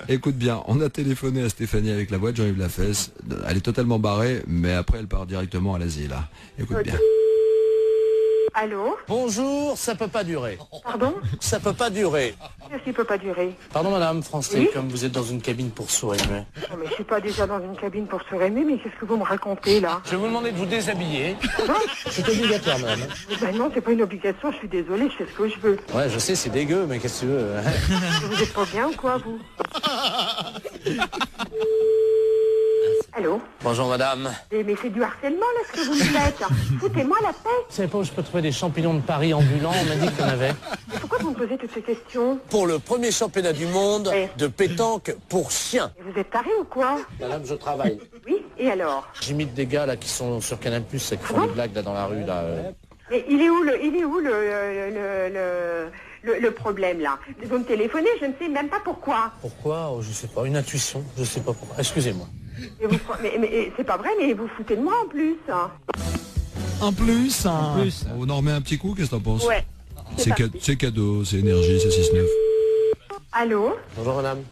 Écoute bien, on a téléphoné à Stéphanie avec la voix de Jean-Yves Lafesse. Elle est totalement barrée, mais après elle part directement à l'asile. Écoute bien. Allô? Bonjour, ça peut pas durer. Pardon? Ça peut pas durer. Qu'est-ce qui peut pas durer? Pardon madame, Français, Oui comme vous êtes dans une cabine pour sourds muets. Non, mais je suis pas déjà dans une cabine pour se rémunérer, mais qu'est-ce que vous me racontez, là? Je vais vous demander de vous déshabiller. Non? C'est obligatoire madame. Ben non, c'est pas une obligation, je suis désolée, je fais ce que je veux. Ouais, je sais, c'est dégueu, mais qu'est-ce que tu veux? Vous êtes pas bien ou quoi, vous? Allô? Bonjour madame. Mais c'est du harcèlement, là, ce que vous me faites. Foutez-moi la paix. Vous savez pas où je peux trouver des champignons de Paris ambulants? On m'a dit qu'il y en avait. Mais pourquoi vous me posez toutes ces questions? Pour le premier championnat du monde Oui. de pétanque pour chiens. Et vous êtes taré ou quoi? Madame, je travaille. Oui? Et alors? J'imite des gars là qui sont sur Canal+, qui font des blagues là dans la rue là. Mais il est où le problème, là? Vous me téléphonez, je ne sais même pas pourquoi. Pourquoi? Oh, je sais pas, une intuition, je sais pas pourquoi. Excusez-moi. Mais c'est pas vrai, mais vous foutez de moi en plus. En plus, on en remet un petit coup, qu'est-ce que t'en penses? Ouais. C'est cadeau, c'est énergie, c'est 6-9. Allô? Bonjour madame.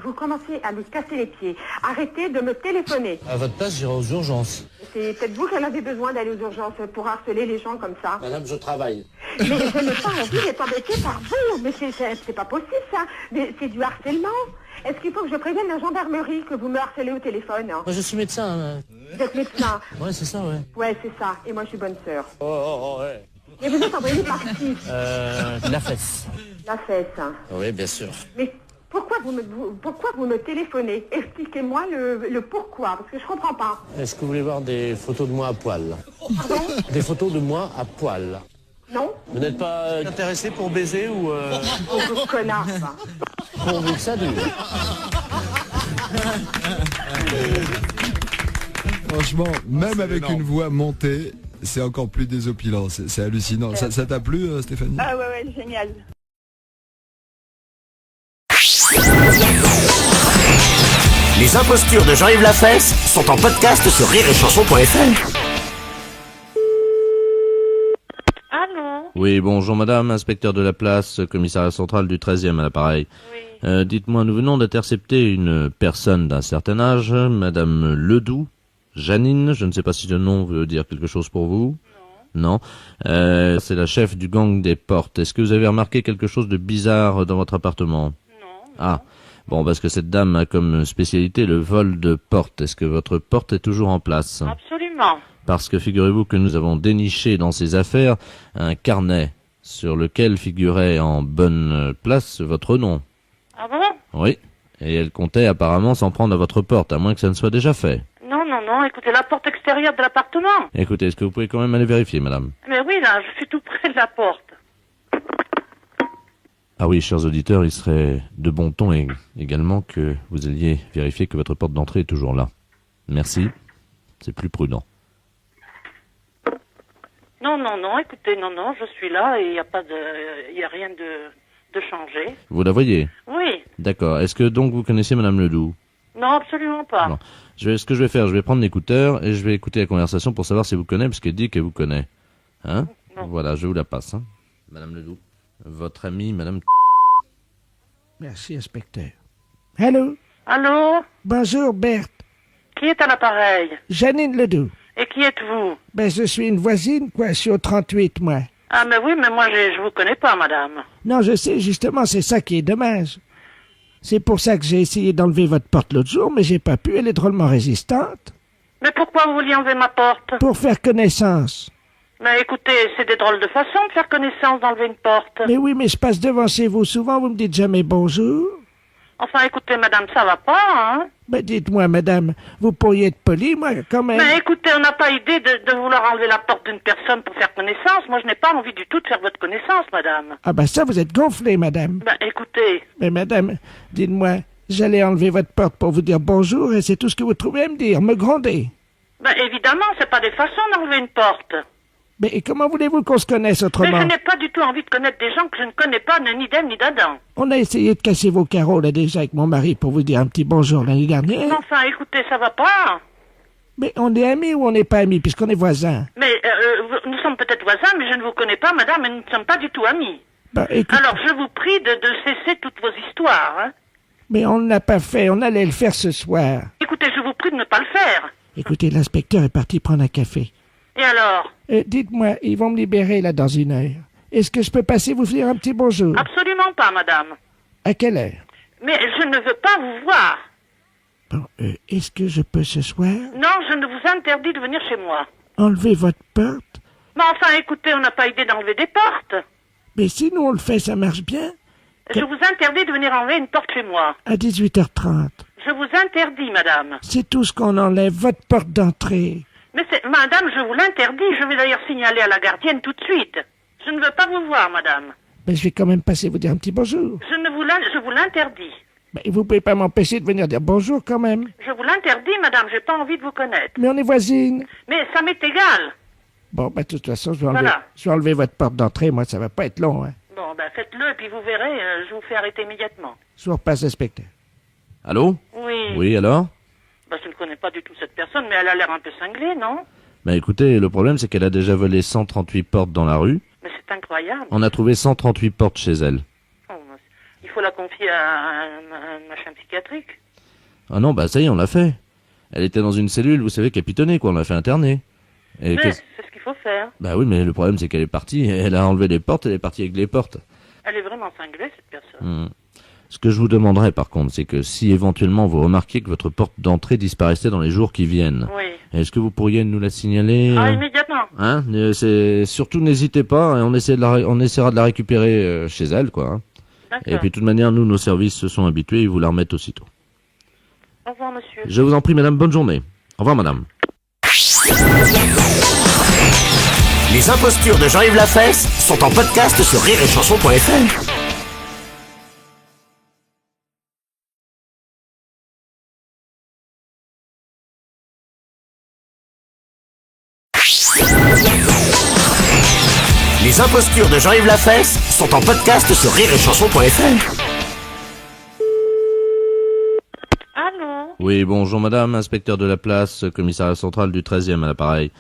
Vous commencez à me casser les pieds. Arrêtez de me téléphoner. À votre place, j'irai aux urgences. C'est peut-être vous qui en avez besoin d'aller aux urgences pour harceler les gens comme ça. Madame, je travaille. Mais je n'ai pas envie d'être embêtée par vous. Mais c'est pas possible, ça. Mais c'est du harcèlement. Est-ce qu'il faut que je prévienne la gendarmerie que vous me harcelez au téléphone? Moi, je suis médecin. Vous êtes médecin? Ouais, c'est ça, ouais. Ouais, c'est ça. Et moi, je suis bonne sœur. Oh, ouais. Et vous êtes envoyé par qui? La fesse. La fesse. Oui, bien sûr. Mais pourquoi vous me téléphonez? Expliquez-moi le pourquoi, parce que je comprends pas. Est-ce que vous voulez voir des photos de moi à poil? Pardon? Des photos de moi à poil. Non? Vous n'êtes pas intéressé pour baiser ou Oh, vous connard, ça. pourvu que ça dure? Franchement, même avec une voix montée, c'est encore plus désopilant, c'est hallucinant. Ça t'a plu, Stéphanie? Ah ouais, génial. Les impostures de Jean-Yves Lafesse sont en podcast sur rireetchanson.fr. Allô? Oui, bonjour madame, inspecteur de la place, commissariat central du 13e à l'appareil. Oui. Dites-moi, nous venons d'intercepter une personne d'un certain âge, madame Ledoux, Janine, je ne sais pas si le nom veut dire quelque chose pour vous. Non. C'est la chef du gang des portes. Est-ce que vous avez remarqué quelque chose de bizarre dans votre appartement? Non. Ah, bon, parce que cette dame a comme spécialité le vol de porte. Est-ce que votre porte est toujours en place? Absolument. Parce que figurez-vous que nous avons déniché dans ses affaires un carnet sur lequel figurait en bonne place votre nom. Ah bon? Oui. Et elle comptait apparemment s'en prendre à votre porte, à moins que ça ne soit déjà fait. Non, écoutez, la porte extérieure de l'appartement. Écoutez, est-ce que vous pouvez quand même aller vérifier, madame? Mais oui, là, je suis tout près de la porte. Ah oui, chers auditeurs, il serait de bon ton également que vous alliez vérifier que votre porte d'entrée est toujours là. Merci. C'est plus prudent. Non, écoutez, non, je suis là et il n'y a rien de changé. Vous la voyez? Oui. D'accord. Est-ce que donc vous connaissez madame Ledoux? Non, absolument pas. Non. Ce que je vais faire, je vais prendre l'écouteur et je vais écouter la conversation pour savoir si elle vous connaît, parce qu'elle dit qu'elle vous connaît. Hein? Non. Voilà, je vous la passe. Hein. Madame Ledoux. Votre amie, madame... Merci, inspecteur. Allô? Allô? Bonjour, Berthe. Qui est à l'appareil? Janine Ledoux. Et qui êtes-vous? Ben, je suis une voisine, quoi. Je suis au 38, moi. Ah, mais oui, mais moi, je vous connais pas, madame. Non, je sais, justement, c'est ça qui est dommage. C'est pour ça que j'ai essayé d'enlever votre porte l'autre jour, mais j'ai pas pu. Elle est drôlement résistante. Mais pourquoi vous vouliez enlever ma porte? Pour faire connaissance. Mais écoutez, c'est des drôles de façon de faire connaissance d'enlever une porte. Mais oui, mais je passe devant chez vous souvent, vous me dites jamais bonjour. Enfin, écoutez, madame, ça va pas, hein? Ben, dites-moi, madame, vous pourriez être polie, moi, quand même. Mais écoutez, on n'a pas idée de vouloir enlever la porte d'une personne pour faire connaissance. Moi, je n'ai pas envie du tout de faire votre connaissance, madame. Ah ben ça, vous êtes gonflée, madame. Ben, écoutez, Mais madame, dites-moi, j'allais enlever votre porte pour vous dire bonjour et c'est tout ce que vous trouvez à me dire, me gronder. ben évidemment, c'est pas des façons d'enlever une porte. Mais comment voulez-vous qu'on se connaisse Mais autrement? je n'ai pas du tout envie de connaître des gens que je ne connais pas, ni d'Ève ni d'Adam. On a essayé de casser vos carreaux là déjà avec mon mari pour vous dire un petit bonjour l'année dernière. Enfin, écoutez, ça va pas. Mais on est amis ou on n'est pas amis puisqu'on est voisins? Mais nous sommes peut-être voisins, mais je ne vous connais pas, madame, et nous ne sommes pas du tout amis. Ben, écoute, Alors, je vous prie de cesser toutes vos histoires, hein. Mais on ne l'a pas fait, on allait le faire ce soir. Écoutez, je vous prie de ne pas le faire. Écoutez, l'inspecteur est parti prendre un café. Et alors? Dites-moi, ils vont me libérer là dans 1 heure. Est-ce que je peux passer vous dire un petit bonjour? Absolument pas, madame. À quelle heure? Mais je ne veux pas vous voir. Bon, est-ce que je peux ce soir Non, je ne vous interdis de venir chez moi. enlever votre porte? Mais enfin, écoutez, on n'a pas idée d'enlever des portes. Mais si nous on le fait, ça marche bien. Je vous interdis de venir enlever une porte chez moi. À 18h30. Je vous interdis, madame. C'est tout ce qu'on enlève, votre porte d'entrée. Mais madame, je vous l'interdis. Je vais d'ailleurs signaler à la gardienne tout de suite. Je ne veux pas vous voir, madame. Mais je vais quand même passer vous dire un petit bonjour. Je vous l'interdis. Mais vous pouvez pas m'empêcher de venir dire bonjour quand même. Je vous l'interdis, madame. J'ai pas envie de vous connaître. Mais on est voisines. Mais ça m'est égal. Bon, de toute façon, je vais Voilà. enlever votre porte d'entrée. Moi, ça va pas être long, hein. Bon, faites-le et puis vous verrez, je vous fais arrêter immédiatement. Je vous repasse, inspecteur. Allô? Oui. Oui, alors? Je ne connais pas du tout cette personne, mais elle a l'air un peu cinglée, non? Bah écoutez, le problème c'est qu'elle a déjà volé 138 portes dans la rue. Mais c'est incroyable. On a trouvé 138 portes chez elle. Oh, il faut la confier à un machin psychiatrique. Ah non, bah ça y est, on l'a fait. Elle était dans une cellule, vous savez, capitonnée, quoi, on l'a fait interner. Et Mais c'est ce qu'il faut faire. Bah oui, mais le problème c'est qu'elle est partie, elle a enlevé les portes, elle est partie avec les portes. Elle est vraiment cinglée, cette personne. Ce que je vous demanderais par contre, c'est que si éventuellement vous remarquiez que votre porte d'entrée disparaissait dans les jours qui viennent, Oui. est-ce que vous pourriez nous la signaler Immédiatement. Hein? C'est surtout n'hésitez pas, hein, on essaiera de la récupérer chez elle, quoi. Hein. D'accord. Et puis de toute manière, nous, nos services se sont habitués, ils vous la remettent aussitôt. Au revoir, monsieur. Je vous en prie, madame, bonne journée. Au revoir, madame. Les impostures de Jean-Yves Lafesse sont en podcast sur rireetchanson.fr. Les impostures de Jean-Yves Lafesse sont en podcast sur rireetchanson.fr. Allô? Oui, bonjour madame, inspecteur de la place, commissariat central du 13e à l'appareil.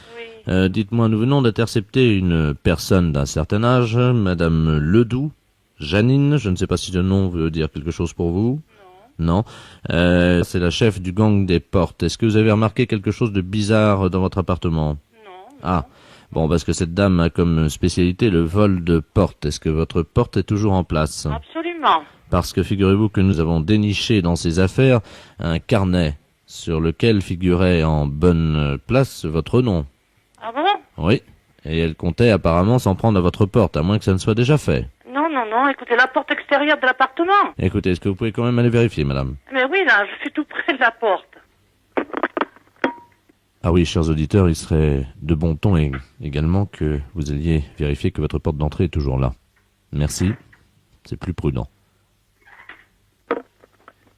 Oui. Dites-moi, nous venons d'intercepter une personne d'un certain âge, madame Ledoux, Janine, je ne sais pas si le nom veut dire quelque chose pour vous. Non. C'est la chef du gang des portes. Est-ce que vous avez remarqué quelque chose de bizarre dans votre appartement? Non. Ah. Bon, parce que cette dame a comme spécialité le vol de porte. Est-ce que votre porte est toujours en place? Absolument. Parce que figurez-vous que nous avons déniché dans ses affaires un carnet sur lequel figurait en bonne place votre nom. Ah bon? Oui. Et elle comptait apparemment s'en prendre à votre porte, à moins que ça ne soit déjà fait. Non, écoutez, la porte extérieure de l'appartement. Écoutez, est-ce que vous pouvez quand même aller vérifier, madame? Mais oui, là, je suis tout près de la porte. Ah oui, chers auditeurs, il serait de bon ton également que vous alliez vérifier que votre porte d'entrée est toujours là. Merci. C'est plus prudent.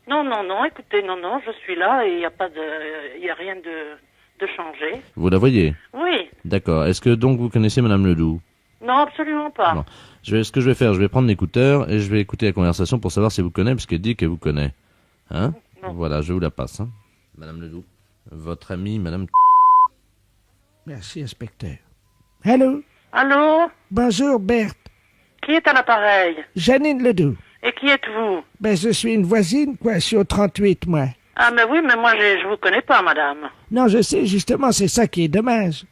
Non, écoutez, non, je suis là et il n'y a rien de changé. Vous la voyez? Oui. D'accord. Est-ce que donc vous connaissez madame Ledoux? Non, absolument pas. Non. Ce que je vais faire, je vais prendre l'écouteur et je vais écouter la conversation pour savoir si elle vous connaît, parce qu'elle dit qu'elle vous connaît. Hein? Non. Voilà, je vous la passe. Hein. Madame Ledoux. Votre amie, madame... Merci, inspecteur. Allô? Allô? Bonjour, Berthe. Qui est à l'appareil? Janine Ledoux. Et qui êtes-vous? Je suis une voisine, quoi. Je suis au 38, moi. Ah, mais oui, mais moi, je vous connais pas, madame. Non, je sais, justement, c'est ça qui est dommage.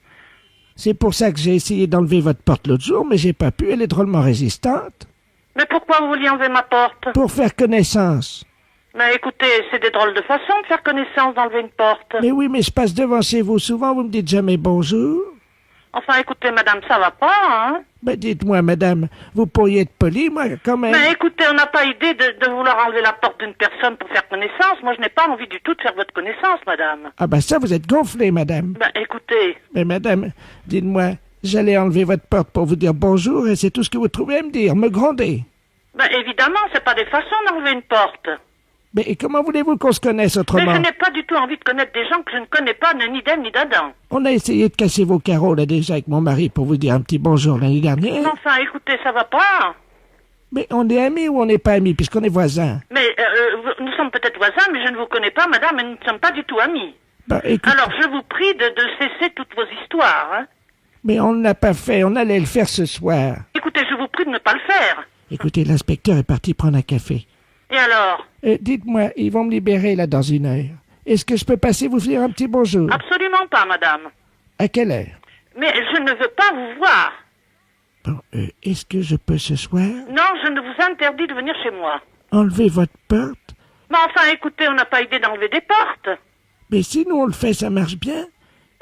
C'est pour ça que j'ai essayé d'enlever votre porte l'autre jour, mais j'ai pas pu, elle est drôlement résistante. Mais pourquoi vous vouliez enlever ma porte? Pour faire connaissance. Mais écoutez, c'est des drôles de façon de faire connaissance d'enlever une porte. Mais oui, mais je passe devant chez vous souvent, vous me dites jamais bonjour. Enfin, écoutez, madame, ça va pas, hein? Dites-moi, madame, vous pourriez être polie, moi, quand même. Mais écoutez, on n'a pas idée de vouloir enlever la porte d'une personne pour faire connaissance. Moi, je n'ai pas envie du tout de faire votre connaissance, madame. Ah ça, vous êtes gonflée, madame. Écoutez, Mais madame, dites-moi, j'allais enlever votre porte pour vous dire bonjour et c'est tout ce que vous trouvez à me dire, me gronder. évidemment, c'est pas des façons d'enlever une porte. Mais comment voulez-vous qu'on se connaisse Mais autrement? je n'ai pas du tout envie de connaître des gens que je ne connais pas, ni d'elle ni d'Adam. On a essayé de casser vos carreaux, là, déjà, avec mon mari, pour vous dire un petit bonjour l'année dernière. Enfin, écoutez, ça va pas. Mais on est amis ou on n'est pas amis, puisqu'on est voisins? Mais nous sommes peut-être voisins, mais je ne vous connais pas, madame, et nous ne sommes pas du tout amis. Écoute, Alors, je vous prie de cesser toutes vos histoires, hein. mais on ne l'a pas fait, on allait le faire ce soir. Écoutez, je vous prie de ne pas le faire. Écoutez, l'inspecteur est parti prendre un café. Et alors? Dites-moi, ils vont me libérer là dans 1 heure. Est-ce que je peux passer vous dire un petit bonjour? Absolument pas, madame. À quelle heure? Mais je ne veux pas vous voir. Bon, est-ce que je peux ce soir Non, je ne vous interdis de venir chez moi. enlever votre porte? Mais enfin, écoutez, on n'a pas idée d'enlever des portes. Mais si nous on le fait, ça marche bien.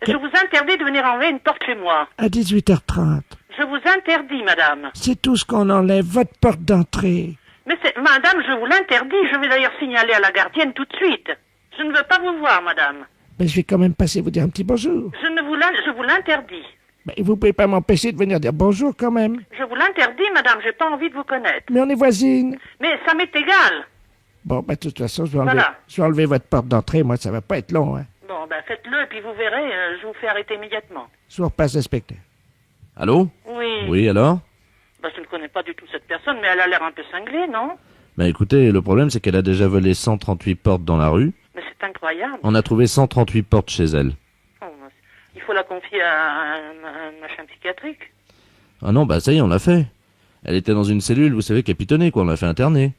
Je vous interdis de venir enlever une porte chez moi. À 18h30. Je vous interdis, madame. C'est tout ce qu'on enlève, votre porte d'entrée. Mais c'est... Madame, je vous l'interdis. Je vais d'ailleurs signaler à la gardienne tout de suite. Je ne veux pas vous voir, madame. Mais je vais quand même passer vous dire un petit bonjour. Je vous l'interdis. Mais vous pouvez pas m'empêcher de venir dire bonjour quand même. Je vous l'interdis, madame. J'ai pas envie de vous connaître. Mais on est voisines. Mais ça m'est égal. Bon, de toute façon, je vais Voilà. enlever votre porte d'entrée. Moi, ça va pas être long, hein. Bon, ben faites-le et puis vous verrez, je vous fais arrêter immédiatement. Je vous repasse l'inspecteur. Allô? Oui. Oui, alors? Ben, je ne connais pas du tout cette personne, mais elle a l'air un peu cinglée, non? Bah écoutez, le problème c'est qu'elle a déjà volé 138 portes dans la rue. Mais c'est incroyable. On a trouvé 138 portes chez elle. Oh, il faut la confier à un machin psychiatrique. Ah non, bah ça y est, on l'a fait. Elle était dans une cellule, vous savez, capitonnée, quoi, on l'a fait interner.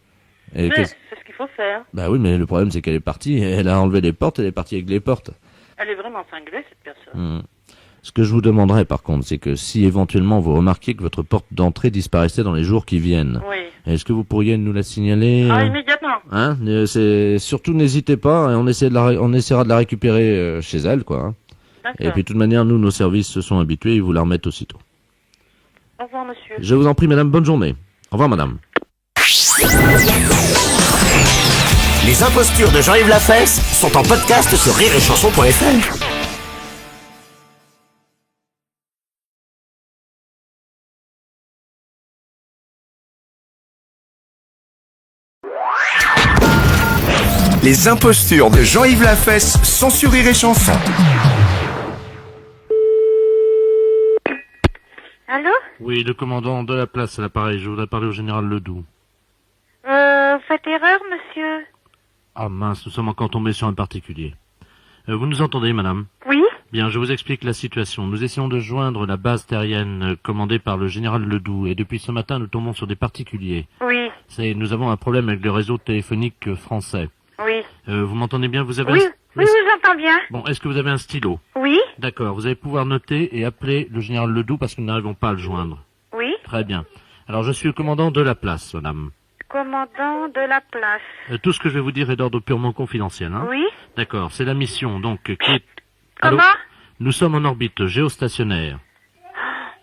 Et Mais c'est ce qu'il faut faire. Bah oui, mais le problème c'est qu'elle est partie, elle a enlevé les portes, elle est partie avec les portes. Elle est vraiment cinglée, cette personne. Ce que je vous demanderais par contre, c'est que si éventuellement vous remarquiez que votre porte d'entrée disparaissait dans les jours qui viennent, Oui. est-ce que vous pourriez nous la signaler Ah, immédiatement. Hein? C'est surtout n'hésitez pas, et on essaiera de la récupérer chez elle, quoi. Hein. D'accord. Et puis de toute manière, nous, nos services se sont habitués, ils vous la remettent aussitôt. Au revoir, monsieur. Je vous en prie, madame, bonne journée. Au revoir, madame. Les impostures de Jean-Yves Lafesse sont en podcast sur rireetchanson.fr. Les impostures de Jean-Yves Lafesse sont sur Rire et Chanson. Allô? Oui, le commandant de la place à l'appareil, je voudrais parler au général Ledoux. Faites erreur, monsieur. Ah mince, nous sommes encore tombés sur un particulier. Vous nous entendez, madame? Oui? Bien, je vous explique la situation. Nous essayons de joindre la base terrienne commandée par le général Ledoux, et depuis ce matin, nous tombons sur des particuliers. Oui. Nous avons un problème avec le réseau téléphonique français. Oui. Vous m'entendez bien? Vous avez Oui, oui, je vous entends bien. Bon, est-ce que vous avez un stylo? Oui? D'accord, vous allez pouvoir noter et appeler le général Ledoux parce que nous n'arrivons pas à le joindre. Oui? Très bien. Alors, je suis le commandant de la place, madame. Commandant de la place. Tout ce que je vais vous dire est d'ordre purement confidentiel, hein? Oui? D'accord, c'est la mission, donc, qui est... Comment? Allô? Nous sommes en orbite géostationnaire.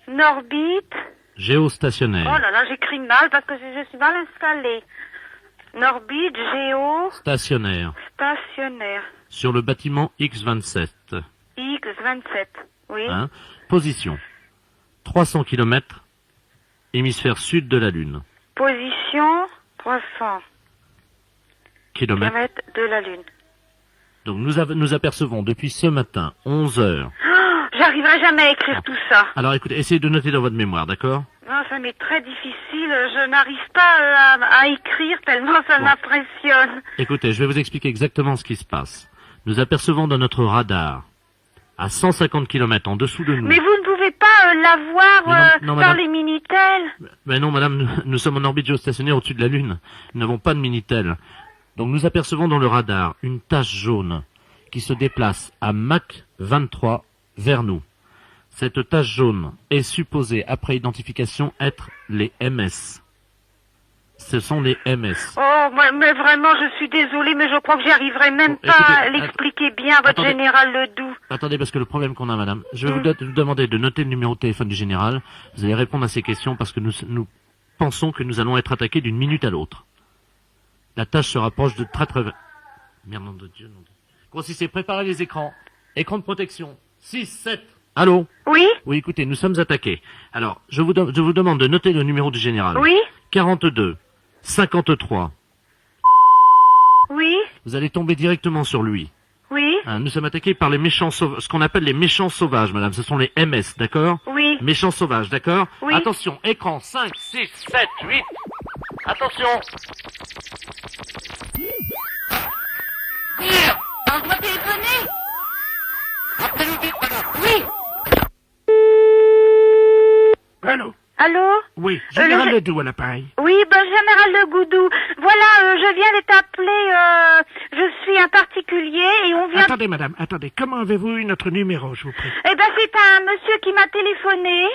Norbite. Géostationnaire. Oh là là, j'écris mal parce que je suis mal installée. Norbite, Stationnaire. stationnaire. Sur le bâtiment X27. X27. Oui. Hein? Position. 300 km. Hémisphère sud de la Lune. Position 300 Kilomètres. km de la Lune. Donc nous apercevons depuis ce matin, 11 heures. Oh, j'arriverai jamais à écrire tout ça. Alors écoutez, essayez de noter dans votre mémoire, d'accord? Non, ça m'est très difficile. Je n'arrive pas à écrire tellement ça m'impressionne. Écoutez, je vais vous expliquer exactement ce qui se passe. Nous apercevons dans notre radar, à 150 km en dessous de nous. Mais vous ne pouvez pas la voir non, dans madame. les Minitel. Mais non, madame, nous sommes en orbite géostationnaire au-dessus de la Lune. Nous n'avons pas de Minitel. Donc nous apercevons dans le radar une tache jaune qui se déplace à Mach 23 vers nous. Cette tache jaune est supposée, après identification, être les MS. Ce sont les MS. Oh, mais vraiment, je suis désolée, mais je crois que j'y arriverai même Bon, pas écoutez, à l'expliquer bien à votre attendez. général Ledoux. Attendez, parce que le problème qu'on a, madame, je vais vous demander de noter le numéro de téléphone du général. Vous allez répondre à ces questions parce que nous pensons que nous allons être attaqués d'une minute à l'autre. La tâche se rapproche de très... Merde, nom de Dieu, nom de... Grossissez, préparez les écrans. Écran de protection. 6, 7. Allô? Oui? Oui, écoutez, nous sommes attaqués. Alors, je vous demande de noter le numéro du général. Oui? 42, 53. Oui? Vous allez tomber directement sur lui. Oui? Hein, nous sommes attaqués par les méchants sauvages, ce qu'on appelle les méchants sauvages, madame. Ce sont les MS, d'accord? Oui? Méchants sauvages, d'accord? Oui. Attention, écran 5, 6, 7, 8. Attention! On doit téléphoner? Appelez-nous vite, madame. Oui? Allô? Allô? Oui, général le- Ledoux à l'appareil. Oui, ben général Le Goudou. Voilà, je viens de t'appeler, je suis un particulier et on vient... Attendez, madame, attendez. Comment avez-vous eu notre numéro, je vous prie? Eh ben, c'est un monsieur qui m'a téléphoné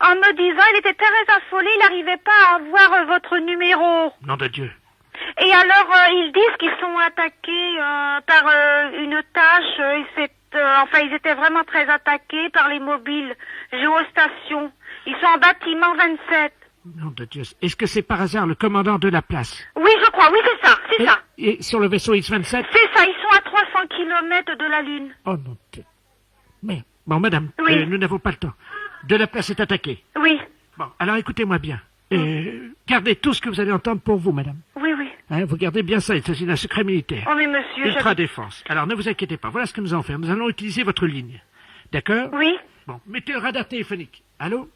en me disant, il était très affolé, il n'arrivait pas à avoir votre numéro. Nom de Dieu. Et alors, ils disent qu'ils sont attaqués par une tâche, enfin, ils étaient vraiment très attaqués par les mobiles, géostations. Ils sont en bâtiment 27. Nom de Dieu. Est-ce que c'est par hasard le commandant de la place? Oui, je crois, oui, c'est ça, c'est ça. Et sur le vaisseau X-27? C'est ça, ils sont à 300 kilomètres de la Lune. Oh non. Mais, bon, madame, Oui. nous n'avons pas le temps. De la place est attaquée. Oui, Bon, alors écoutez-moi bien. Gardez tout ce que vous allez entendre pour vous, madame. oui, oui. Hein, vous gardez bien ça, il s'agit d'un secret militaire. Oh, mais monsieur, Ultra défense. Alors ne vous inquiétez pas, voilà ce que nous allons faire. Nous allons utiliser votre ligne. D'accord? Oui, Bon, mettez le radar téléphonique. Allô?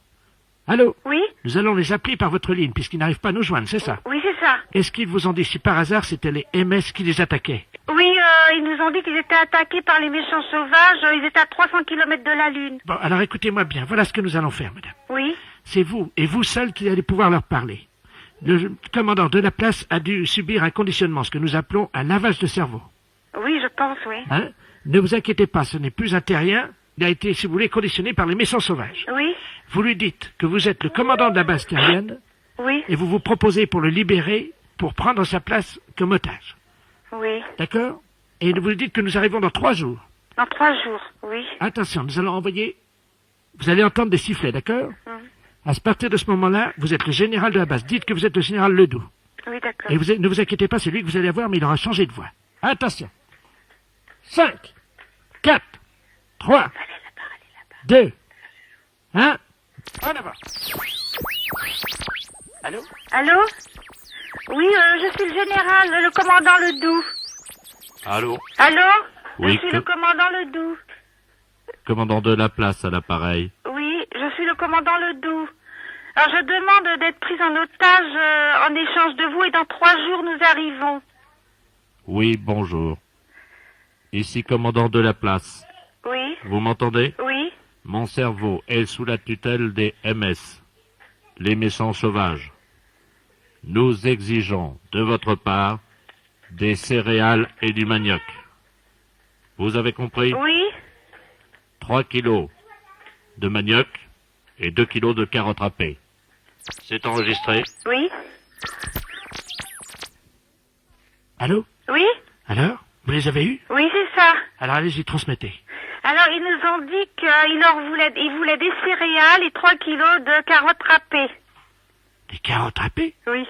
Allô? oui, Nous allons les appeler par votre ligne, puisqu'ils n'arrivent pas à nous joindre, c'est ça? oui, c'est ça. Est-ce qu'ils vous ont dit si par hasard c'était les MS qui les attaquaient? Oui, ils nous ont dit qu'ils étaient attaqués par les méchants sauvages, ils étaient à 300 kilomètres de la Lune. Bon, alors écoutez-moi bien, voilà ce que nous allons faire, madame. Oui, C'est vous, et vous seul, qui allez pouvoir leur parler. Le commandant de la place a dû subir un conditionnement, ce que nous appelons un lavage de cerveau. oui, je pense, oui. Hein? Ne vous inquiétez pas, ce n'est plus un terrien. Il a été, si vous voulez, conditionné par les méchants sauvages. Oui, Vous lui dites que vous êtes le commandant de la base terrienne oui, et vous vous proposez pour le libérer, pour prendre sa place comme otage. oui. D'accord? Et vous lui dites que nous arrivons dans 3 jours. Dans 3 jours, oui. Attention, nous allons envoyer... Vous allez entendre des sifflets, d'accord? À partir de ce moment-là, vous êtes le général de la base. Dites que vous êtes le général Ledoux. Oui, d'accord. Et ne vous inquiétez pas, c'est lui que vous allez avoir, mais il aura changé de voix. Attention. 5, 4, 3, 2, 1. En avant. Allô? Allô? Oui, je suis le général, le commandant Ledoux. Allô? Allô? Oui, Je suis que- le commandant Ledoux. Commandant de la place à l'appareil. Oui, je suis le commandant Ledoux. Alors je demande d'être prise en otage en échange de vous et dans 3 jours nous arrivons. Oui, bonjour. Ici commandant de la place. Oui, Vous m'entendez? oui, Mon cerveau est sous la tutelle des MS, les méchants sauvages. Nous exigeons de votre part des céréales et du manioc. Vous avez compris? oui, 3 kilos de manioc et 2 kilos de carottes râpées. C'est enregistré? oui, Allô? oui, Alors? Vous les avez eus? oui, c'est ça. Alors allez-y, transmettez. Alors ils nous ont dit qu'ils voulaient des céréales et 3 kilos de carottes râpées. Des carottes râpées? Oui,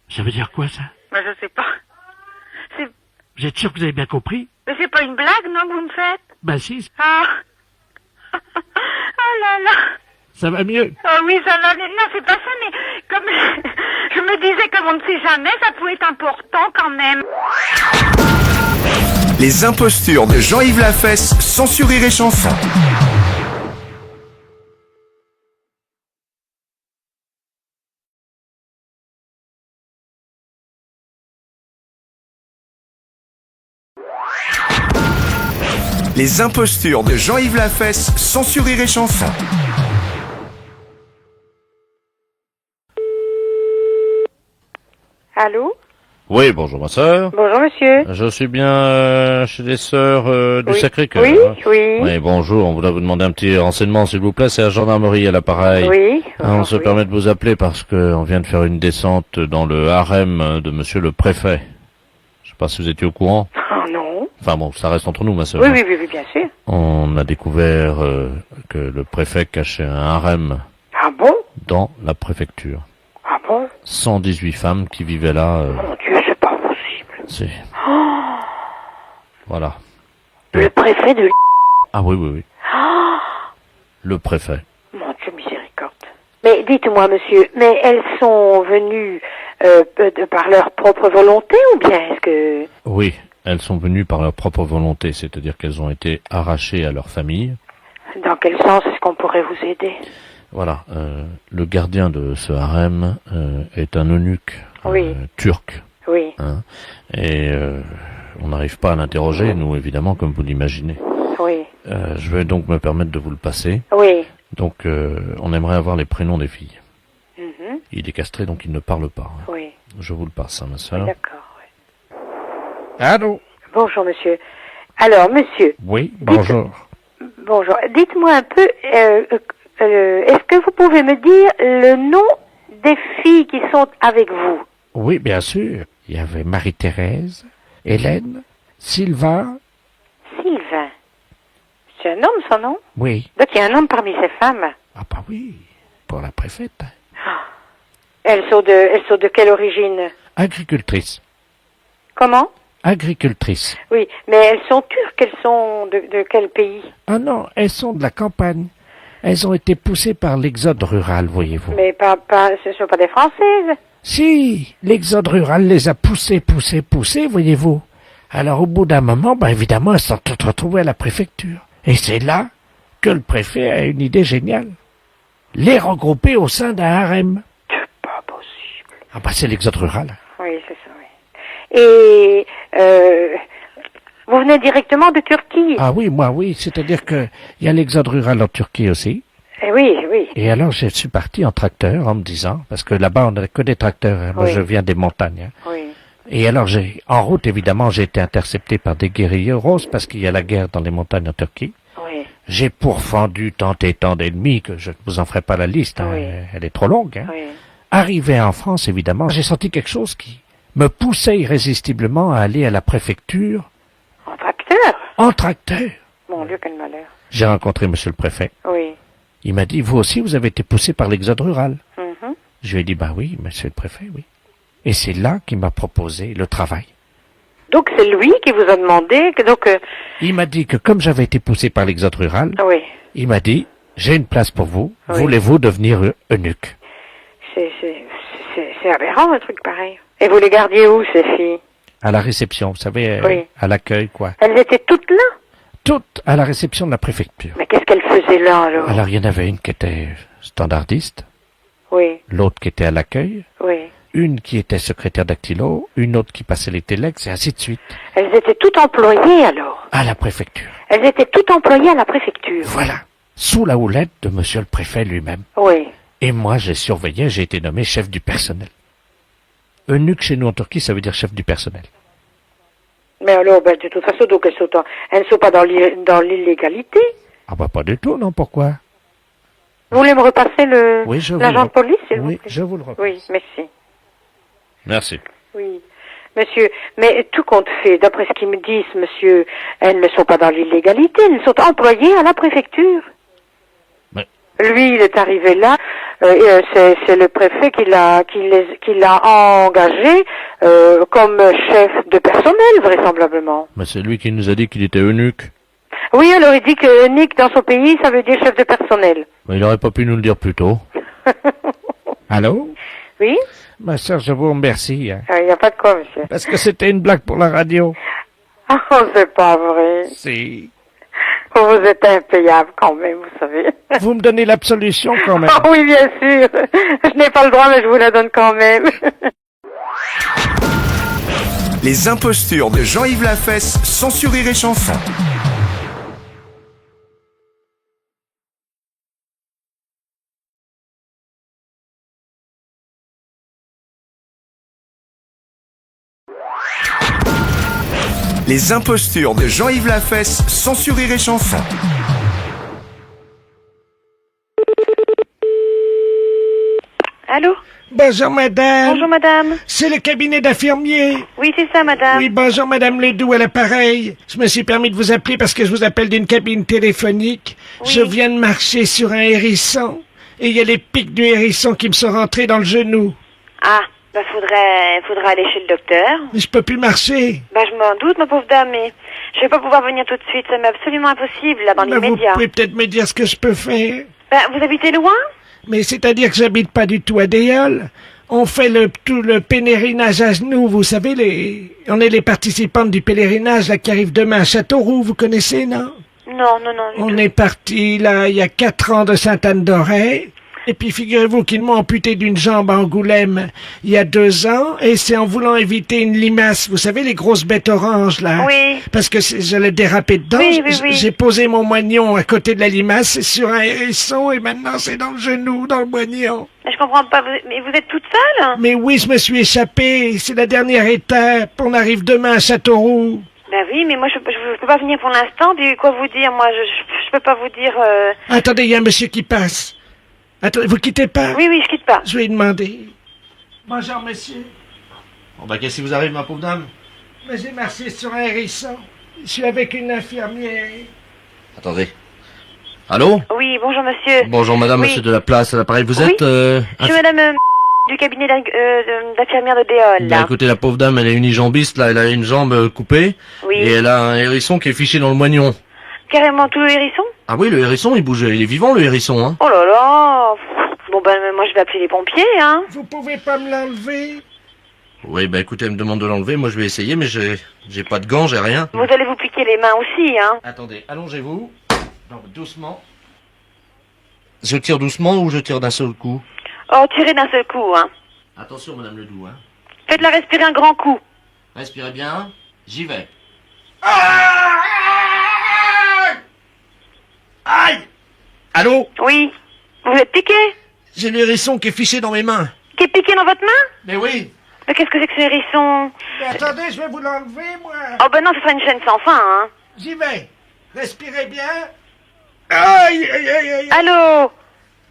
Ça veut dire quoi, ça? ben je sais pas. Vous êtes sûr que vous avez bien compris? Mais c'est pas une blague, non, vous me faites? Ben si, Ah. Oh là là. ça va mieux. Oh oui, ça va. Non, c'est pas ça, mais comme je me disais, comme on ne sait jamais, ça pouvait être important quand même. Les impostures de Jean-Yves Lafesse, sans sur Rire et Chanson. Les impostures de Jean-Yves Lafesse, sans sur Rire et Chanson. Allô? Oui, bonjour ma sœur. Bonjour, monsieur. Je suis bien chez les sœurs du Oui. Sacré-Cœur. Oui, hein. oui. Oui, bonjour, on voudrait vous demander un petit renseignement s'il vous plaît, c'est la gendarmerie à l'appareil. Oui. On se oui. permet de vous appeler parce que on vient de faire une descente dans le harem de monsieur le préfet. Je sais pas si vous étiez au courant. Oh non. Enfin bon, ça reste entre nous ma sœur. Oui, oui, oui, oui, bien sûr. On a découvert que le préfet cachait un harem Ah bon? dans la préfecture. Ah bon? 118 femmes qui vivaient là. Mon Dieu, c'est pas possible. C'est... Voilà. Le préfet de... Ah oui, oui, oui. Le préfet. Mon Dieu, miséricorde. Mais dites-moi, monsieur, mais elles sont venues par leur propre volonté ou bien est-ce que... Oui, elles sont venues par leur propre volonté, c'est-à-dire qu'elles ont été arrachées à leur famille. Dans quel sens est-ce qu'on pourrait vous aider? Voilà, le gardien de ce harem est un eunuque Oui. turc. Oui. Hein, et on n'arrive pas à l'interroger, nous, évidemment, comme vous l'imaginez. Oui. Je vais donc me permettre de vous le passer. Oui. Donc, on aimerait avoir les prénoms des filles. Mhm. Il est castré, donc il ne parle pas. Hein. Oui. Je vous le passe, hein, ma soeur. D'accord. Oui. Allô? Bonjour, monsieur. Alors, monsieur. Oui, bonjour. Bonjour. Dites-moi un peu, est-ce que vous pouvez me dire le nom des filles qui sont avec vous? Oui, bien sûr. Il y avait Marie-Thérèse, Hélène, Sylvain. Sylvain. C'est un homme, son nom? Oui. Donc il y a un homme parmi ces femmes. Ah bah oui, pour la préfète. Elles sont de quelle origine? Agricultrice. Comment? Agricultrice. Oui, mais elles sont turques, elles sont de quel pays? Ah non, elles sont de la campagne. Elles ont été poussées par l'exode rural, voyez-vous. Mais ce ne sont pas des Françaises. Si, l'exode rural les a poussées, voyez-vous. Alors au bout d'un moment, évidemment, elles sont toutes retrouvées à la préfecture. Et c'est là que le préfet a une idée géniale. Les regrouper au sein d'un harem. C'est pas possible. Ah c'est l'exode rural. Oui, c'est ça, oui. Et vous venez directement de Turquie? Ah oui, moi oui, c'est-à-dire que il y a l'exode rural en Turquie aussi. Eh oui, oui. Et alors je suis parti en tracteur en me disant, parce que là-bas on n'a que des tracteurs, hein. Moi Oui. je viens des montagnes. Hein. Oui. Et alors en route évidemment j'ai été intercepté par des guérilleros parce qu'il y a la guerre dans les montagnes en Turquie. Oui. J'ai pourfendu tant et tant d'ennemis que je ne vous en ferai pas la liste, hein. Oui. Elle est trop longue. Hein. Oui. Arrivé en France évidemment, j'ai senti quelque chose qui me poussait irrésistiblement à aller à la préfecture. En tracteur? En tracteur. Mon Dieu, quel malheur. J'ai rencontré monsieur le préfet. Oui. Il m'a dit, vous aussi, vous avez été poussé par l'exode rural. Mhm. Je lui ai dit, oui, monsieur le préfet, oui. Et c'est là qu'il m'a proposé le travail. Donc c'est lui qui vous a demandé que Il m'a dit que comme j'avais été poussé par l'exode rural, oui. il m'a dit, j'ai une place pour vous, Oui. voulez-vous devenir eunuque? C'est aberrant un truc pareil. Et vous les gardiez où ces filles? À la réception, vous savez, Oui. à l'accueil, quoi. Elles étaient toutes là? Toutes à la réception de la préfecture. Mais qu'est-ce qu'elles faisaient là alors? Alors il y en avait une qui était standardiste, Oui, l'autre qui était à l'accueil, oui. une qui était secrétaire dactylo, une autre qui passait les téléx, et ainsi de suite. Elles étaient toutes employées alors? À la préfecture. Elles étaient toutes employées à la préfecture? Voilà. Sous la houlette de monsieur le préfet lui-même. Oui. Et moi, j'ai surveillé, j'ai été nommé chef du personnel. Eunuque chez nous en Turquie, ça veut dire chef du personnel. Mais alors, de toute façon, donc elles ne sont pas dans l'illégalité? Ah pas du tout, non, pourquoi? Vous voulez me repasser Oui, je vous l'agent le de police, s'il vous Oui, plaît? je vous le repasse. Oui, merci. Merci. Oui. Monsieur, mais tout compte fait, d'après ce qu'ils me disent, monsieur, elles ne sont pas dans l'illégalité, elles sont employées à la préfecture. Mais- Lui, il est arrivé là, c'est le préfet qui l'a engagé comme chef de personnel, vraisemblablement. Mais c'est lui qui nous a dit qu'il était eunuque. Oui, alors il dit que Nick, dans son pays, ça veut dire chef de personnel. Mais il aurait pas pu nous le dire plus tôt. Allô? Oui? Ma sœur, je vous remercie. Hein, Il n'y a pas de quoi, monsieur. parce que c'était une blague pour la radio. Ah, c'est pas vrai. Si. Vous êtes impayable quand même, vous savez. Vous me donnez l'absolution quand même. Ah oui, bien sûr. Je n'ai pas le droit, mais je vous la donne quand même. Les impostures de Jean-Yves Lafesse sont sur Rire et Chanson. Les impostures de Jean-Yves Lafesse sont sur Rire et Chanson. Allô? Bonjour madame. Bonjour madame. C'est le cabinet d'infirmier. Oui, c'est ça madame. Oui, bonjour madame Ledoux à l'appareil. Je me suis permis de vous appeler parce que je vous appelle d'une cabine téléphonique. Oui. Je viens de marcher sur un hérisson et il y a les pics du hérisson qui me sont rentrés dans le genou. Ah, faudrait aller chez le docteur. Mais je peux plus marcher. Je m'en doute, ma pauvre dame, mais je vais pas pouvoir venir tout de suite. Ça m'est absolument impossible, là, dans Mais vous l'immédiat. pouvez peut-être me dire ce que je peux faire. Vous habitez loin? Mais c'est-à-dire que j'habite pas du tout à Déol. On fait tout le pèlerinage à genoux, vous savez, on est les participantes du pèlerinage là qui arrive demain à Châteauroux, vous connaissez, non? Non, du On tout. est parti là il y a 4 ans de Sainte-Anne-d'Auray. Et puis figurez-vous qu'ils m'ont amputé d'une jambe à Angoulême il y a 2 ans, et c'est en voulant éviter une limace, vous savez les grosses bêtes oranges là. Oui. Parce que j'allais déraper dedans, Oui, oui, oui. j'ai posé mon moignon à côté de la limace sur un hérisson et maintenant c'est dans le genou, dans le moignon. Mais je comprends pas, mais vous êtes toute seule? Mais oui, je me suis échappé, c'est la dernière étape, on arrive demain à Châteauroux. Ben oui, mais moi je peux pas venir pour l'instant, puis quoi vous dire, moi je peux pas vous dire... Attendez, il y a un monsieur qui passe. Attendez, vous quittez pas? Oui, oui, je quitte pas. Je vais lui demander. Bonjour monsieur. Bon bah qu'est-ce qui vous arrive, ma pauvre dame? Mais j'ai marché sur un hérisson. Je suis avec une infirmière. Attendez. Allô? Oui, bonjour monsieur. Bonjour madame, Oui. monsieur de la place à l'appareil. Vous Oui. êtes... Je suis madame du cabinet d'infirmière de Déol, Bah là. écoutez, la pauvre dame, elle est unijambiste, là, elle a une jambe coupée. Oui. Et elle a un hérisson qui est fiché dans le moignon. Carrément tout le hérisson? Ah oui, le hérisson, il bouge, il est vivant, le hérisson, hein. Oh là là. Bon ben moi je vais appeler les pompiers, hein. Vous pouvez pas me l'enlever? Oui, bah écoutez, elle me demande de l'enlever, moi je vais essayer, mais j'ai pas de gants, j'ai rien. Vous allez vous piquer les mains aussi, hein. Attendez, allongez-vous. Donc doucement. Je tire doucement ou je tire d'un seul coup? Oh, tirez d'un seul coup, hein. Attention, madame Ledoux, hein. Faites-la respirer un grand coup. Respirez bien, j'y vais. Aïe! Allô? Oui. Vous êtes piqué? J'ai le hérisson qui est fiché dans mes mains. Qui est piqué dans votre main? Mais oui. Mais qu'est-ce que c'est que ce hérisson? Mais attendez, je vais vous l'enlever, moi. Oh ben non, ce sera une chaîne sans fin, hein. J'y vais. Respirez bien. Aïe, aïe, aïe, aïe. Allô?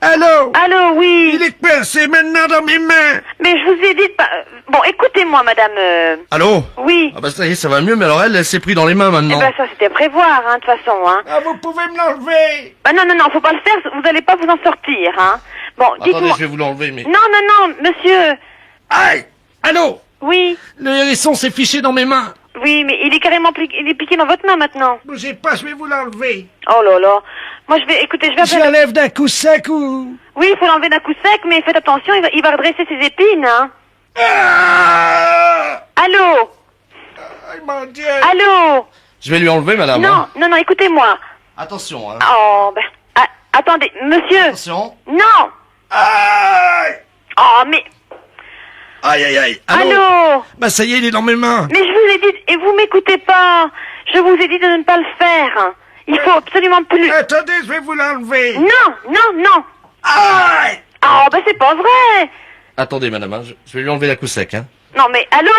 Allô? Allô, oui. Il est coincé maintenant dans mes mains. Mais je vous ai dit de pas... Bon, écoutez-moi, madame... Allô? Oui. Ah bah ça y est, ça va mieux, mais alors elle s'est pris dans les mains Eh maintenant. ben ça, c'était à prévoir, hein, de toute façon, hein. Ah, vous pouvez me l'enlever. Bah non, non, non, faut pas le faire, vous allez pas vous en sortir, hein. Bon, Attendez, dites-moi... je vais vous l'enlever, mais... Non, non, non, monsieur. Aïe! Allô? Oui. Le hérisson s'est fiché dans mes mains. Oui, mais il est carrément il est piqué dans votre main, maintenant. Bougez pas, je vais vous l'enlever. Oh là là. Moi, je vais... Écoutez, je vais Je appeler... l'enlève d'un coup sec ou... Oui, il faut l'enlever d'un coup sec, mais faites attention, il va redresser ses épines, hein. Ah! Allô? Aïe, mon Dieu! Allô? Je vais lui enlever, madame. Non, hein. non, non, écoutez-moi. Attention, hein. Oh, ben... attendez, monsieur. Attention. Non. Aïe! Oh, mais... Aïe, aïe, aïe! Allô? Bah ça y est, il est dans mes mains. Mais je vous ai dit... Et vous m'écoutez pas. Je vous ai dit de ne pas le faire. Il faut absolument plus... Attendez, je vais vous l'enlever. Non, non, non. Aïe! Oh, ben c'est pas vrai. Attendez, madame, hein, je vais lui enlever la coup sec, hein. Non, mais allô?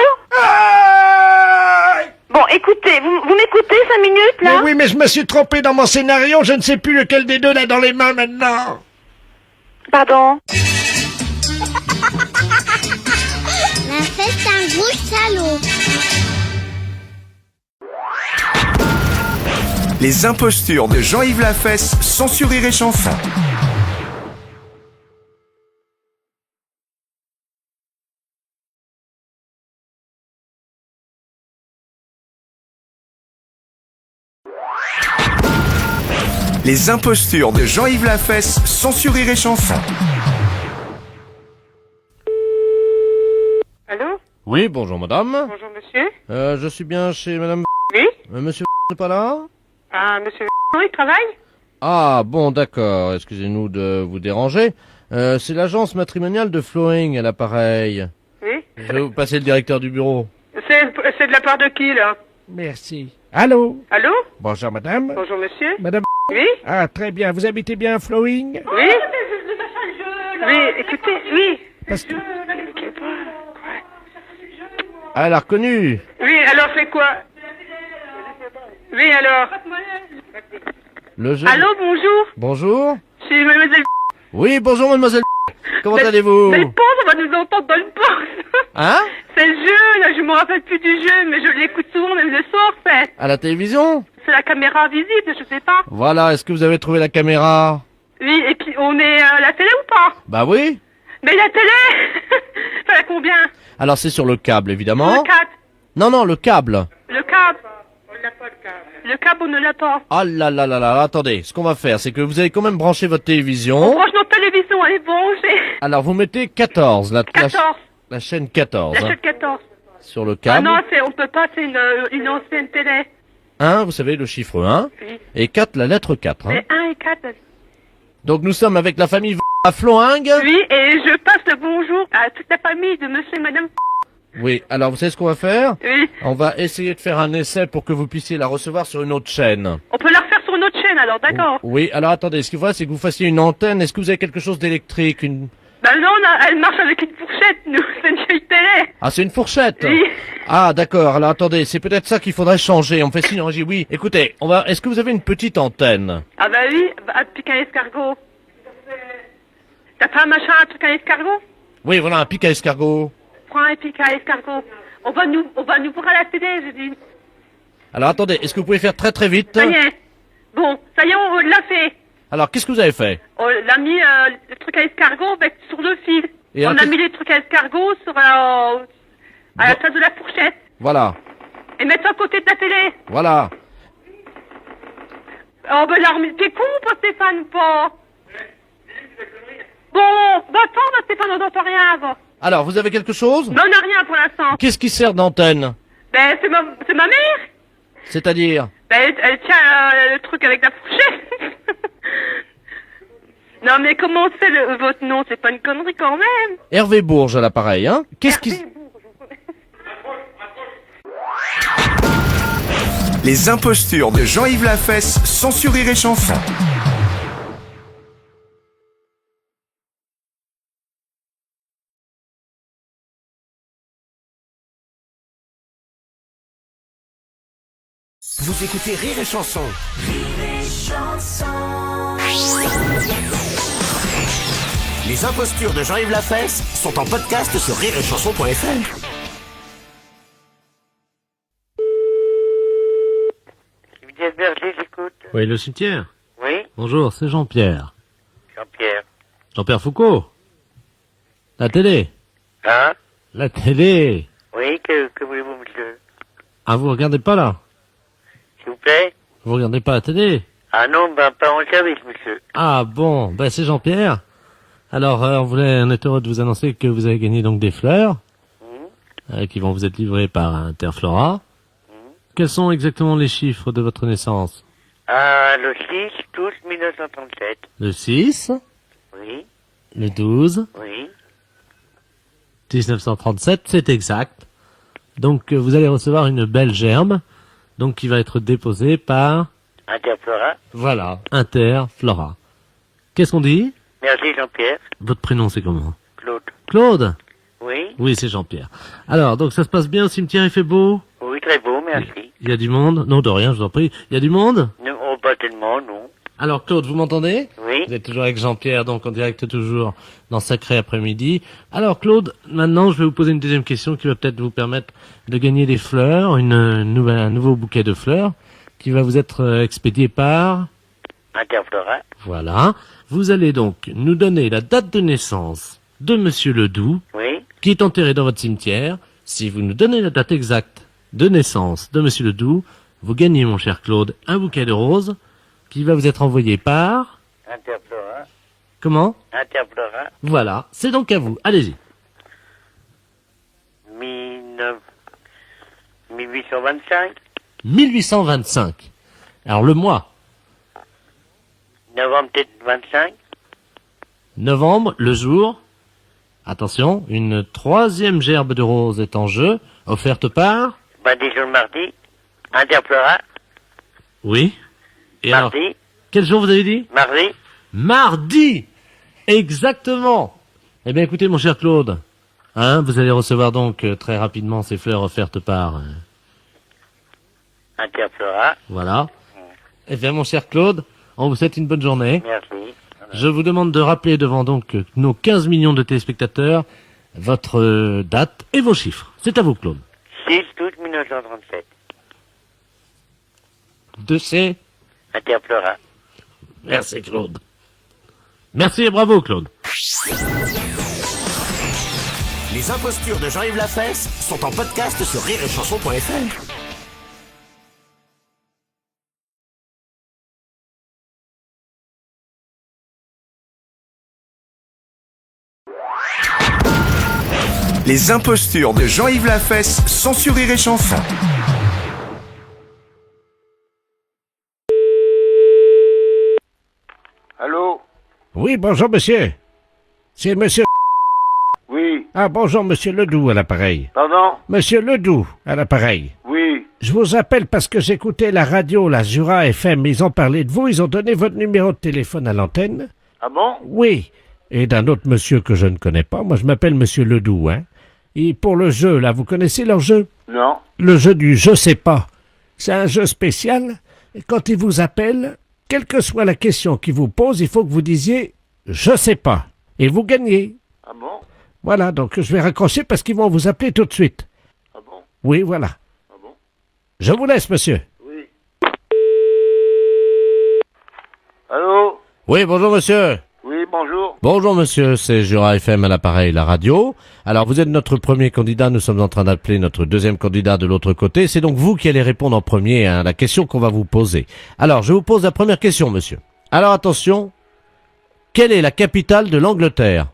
Aïe! Bon, écoutez, vous m'écoutez 5 minutes, là? Mais oui, mais je me suis trompé dans mon scénario, je ne sais plus lequel des deux l'a dans les mains maintenant. Pardon? La fête un gros salaud. Les impostures de Jean-Yves Lafesse sont sur Rire et Chanson. Les impostures de Jean-Yves Lafesse sont sur Rire et Chanson. Allô? Oui, bonjour, madame. Bonjour, monsieur. Je suis bien chez madame... Oui? Monsieur n'est pas là? Ah, monsieur il travaille? Ah, bon, d'accord. Excusez-nous de vous déranger. C'est l'agence matrimoniale de Flowing à l'appareil. Oui? Je vais vous passer le directeur du bureau. C'est de la part de qui, là? Merci. Allô? Allô? Bonjour, madame. Bonjour, monsieur. Madame... Oui? Ah, très bien. Vous habitez bien à Flowing? Oui? Oui, écoutez, oui. Parce que... Ah, elle a reconnu. Oui, alors c'est quoi? Oui, alors? Le jeune... Allô, bonjour? Bonjour. Je suis mademoiselle... Oui, bonjour, mademoiselle. Comment allez-vous? Mais pauvre, on va nous entendre dans le poste. Hein? C'est le jeu, là, je me rappelle plus du jeu, mais je l'écoute souvent, même le soir, en fait. À la télévision? C'est la caméra visible, je sais pas. Voilà, est-ce que vous avez trouvé la caméra? Oui, et puis on est à la télé ou pas? Bah oui. Mais la télé ça à combien? Alors c'est sur le câble, évidemment. Le câble. Non, non, le câble. Le câble. On n'a pas le câble. Le câble, on ne l'a pas. Ah là là là là, attendez, ce qu'on va faire, c'est que vous allez quand même brancher votre On télévision. branche notre télévision, elle est branchée. Alors vous mettez 14, la 14. la chaîne 14, La hein, chaîne 14. sur le Ah câble. non, on peut pas, c'est une ancienne télé. 1, vous savez, le chiffre 1. Oui. Et 4, la lettre 4. Hein. Mais 1 et 4. Donc nous sommes avec la famille À Floingue? Oui, et je passe le bonjour à toute la famille de monsieur et madame. Oui, alors vous savez ce qu'on va faire? Oui. On va essayer de faire un essai pour que vous puississiez la recevoir sur une autre chaîne. On peut la refaire sur une autre chaîne alors, d'accord? Oui, alors attendez, ce qu'il faut, c'est que vous fassiez une antenne. Est-ce que vous avez quelque chose d'électrique, une... Ben non, elle marche avec une fourchette, nous. C'est une vieille télé. Ah, c'est une fourchette? Oui. Ah, d'accord, alors attendez, c'est peut-être ça qu'il faudrait changer. On me fait signe, on dit oui. Écoutez, est-ce que vous avez une petite antenne? Ah bah oui, un pic à escargot. T'as pas un machin, un truc à escargot? Oui, voilà, un pic à escargot. Prends un pic à escargot. On va nous voir à la télé, je dis. Alors attendez, est-ce que vous pouvez faire très très vite? Ça y est. Bon, ça y est, on l'a fait. Alors, qu'est-ce que vous avez fait? On a mis le truc à escargot sur le fil. Et On alors, a mis les trucs à escargot à la place de la fourchette. Voilà, Et mettre ça à côté de la télé. voilà. Oh ben là, t'es con ou pas Stéphane, pas? Bon, bah attends, Stéphane, on n'entend rien, va. Alors, vous avez quelque chose? Mais on n'a rien pour l'instant. Qu'est-ce qui sert d'antenne? Ben, c'est ma mère. C'est-à-dire? Ben, elle tient le truc avec la fourchette. Non, mais comment c'est votre nom? C'est pas une connerie quand même. Hervé Bourges à l'appareil, hein? Qu'est-ce qui... Les impostures de Jean-Yves Lafesse, sans sur Rire et Chanson. Vous écoutez Rire et Chanson. Les impostures de Jean-Yves Lafesse sont en podcast sur rireetchanson.fr. Berger, j'écoute. Oui, le cimetière. Oui, Bonjour, c'est Jean-Pierre. Jean-Pierre. Jean-Pierre Foucault. La télé. Hein? La télé. Oui, que voulez-vous, monsieur? Ah, vous regardez pas là? S'il vous plaît? Vous regardez pas la télé? Ah non, ben pas en service, monsieur. Ah bon, ben c'est Jean-Pierre. Alors, on est heureux de vous annoncer que vous avez gagné donc des fleurs qui vont vous être livrées par Interflora. Quels sont exactement les chiffres de votre naissance? Ah, le 6, 12, 1937. Le 6, Oui, le 12, oui. 1937, c'est exact. Donc, vous allez recevoir une belle gerbe, donc qui va être déposée par, Interflora. voilà, Interflora. Qu'est-ce qu'on dit? Merci, Jean-Pierre. Votre prénom, c'est comment? Claude. Claude? Oui, Oui, c'est Jean-Pierre. Alors, donc ça se passe bien au cimetière, il fait beau? oui, très beau, merci. Il y a du monde? Non, de rien, je vous en prie. Il y a du monde? Non, oh, pas tellement, non. Alors, Claude, vous m'entendez? Oui. Vous êtes toujours avec Jean-Pierre, donc en direct toujours dans Sacré Après-midi. Alors, Claude, maintenant, je vais vous poser une deuxième question qui va peut-être vous permettre de gagner des fleurs, un nouveau bouquet de fleurs, qui va vous être expédié par... Interflora. Voilà. Vous allez donc nous donner la date de naissance de Monsieur Ledoux, Oui. qui est enterré dans votre cimetière. Si vous nous donnez la date exacte de naissance de Monsieur Ledoux, vous gagnez, mon cher Claude, un bouquet de roses qui va vous être envoyé par... Interflora. Comment? Interflora. Voilà, c'est donc à vous. Allez-y. 1825. 1825. Alors le mois. Novembre peut-être 25. Novembre, le jour. Attention, une troisième gerbe de roses est en jeu, offerte par... Ben, déjà le mardi. Interflora. Oui. Et alors, Mardi. quel jour vous avez dit? Mardi. Mardi. Exactement. Eh bien, écoutez, mon cher Claude, hein, vous allez recevoir donc très rapidement ces fleurs offertes par... Interflora. voilà. Eh bien, mon cher Claude, on vous souhaite une bonne journée. Merci. Je vous demande de rappeler devant donc nos 15 millions de téléspectateurs votre date et vos chiffres. C'est à vous, Claude. 6 août 1937. De ces... Interflora. Merci, Claude. Merci et bravo, Claude. Les impostures de Jean-Yves Lafesse sont en podcast sur rireetchanson.fr. Les impostures de Jean-Yves Lafesse, sans sur Rire et Chanson. Oui, bonjour, monsieur. C'est monsieur... Oui. Ah, bonjour, monsieur Ledoux à l'appareil. Pardon? Monsieur Ledoux à l'appareil. Oui. Je vous appelle parce que j'écoutais la radio, la Jura FM, ils ont parlé de vous, ils ont donné votre numéro de téléphone à l'antenne. Ah bon? Oui. Et d'un autre monsieur que je ne connais pas. Moi, je m'appelle monsieur Ledoux, hein. Et pour le jeu, là, vous connaissez leur jeu? Non. Le jeu du je sais pas. C'est un jeu spécial. Et quand ils vous appellent, quelle que soit la question qu'ils vous posent, il faut que vous disiez je sais pas. Et vous gagnez. Ah bon? Voilà, donc je vais raccrocher parce qu'ils vont vous appeler tout de suite. Ah bon? Oui, voilà. Ah bon? Je vous laisse, monsieur. Oui. Allô? Oui, bonjour monsieur. Oui, bonjour. Bonjour monsieur, c'est Jura FM à l'appareil, la radio. Alors vous êtes notre premier candidat, nous sommes en train d'appeler notre deuxième candidat de l'autre côté. C'est donc vous qui allez répondre en premier à la question qu'on va vous poser. Alors je vous pose la première question monsieur. Alors attention, quelle est la capitale de l'Angleterre?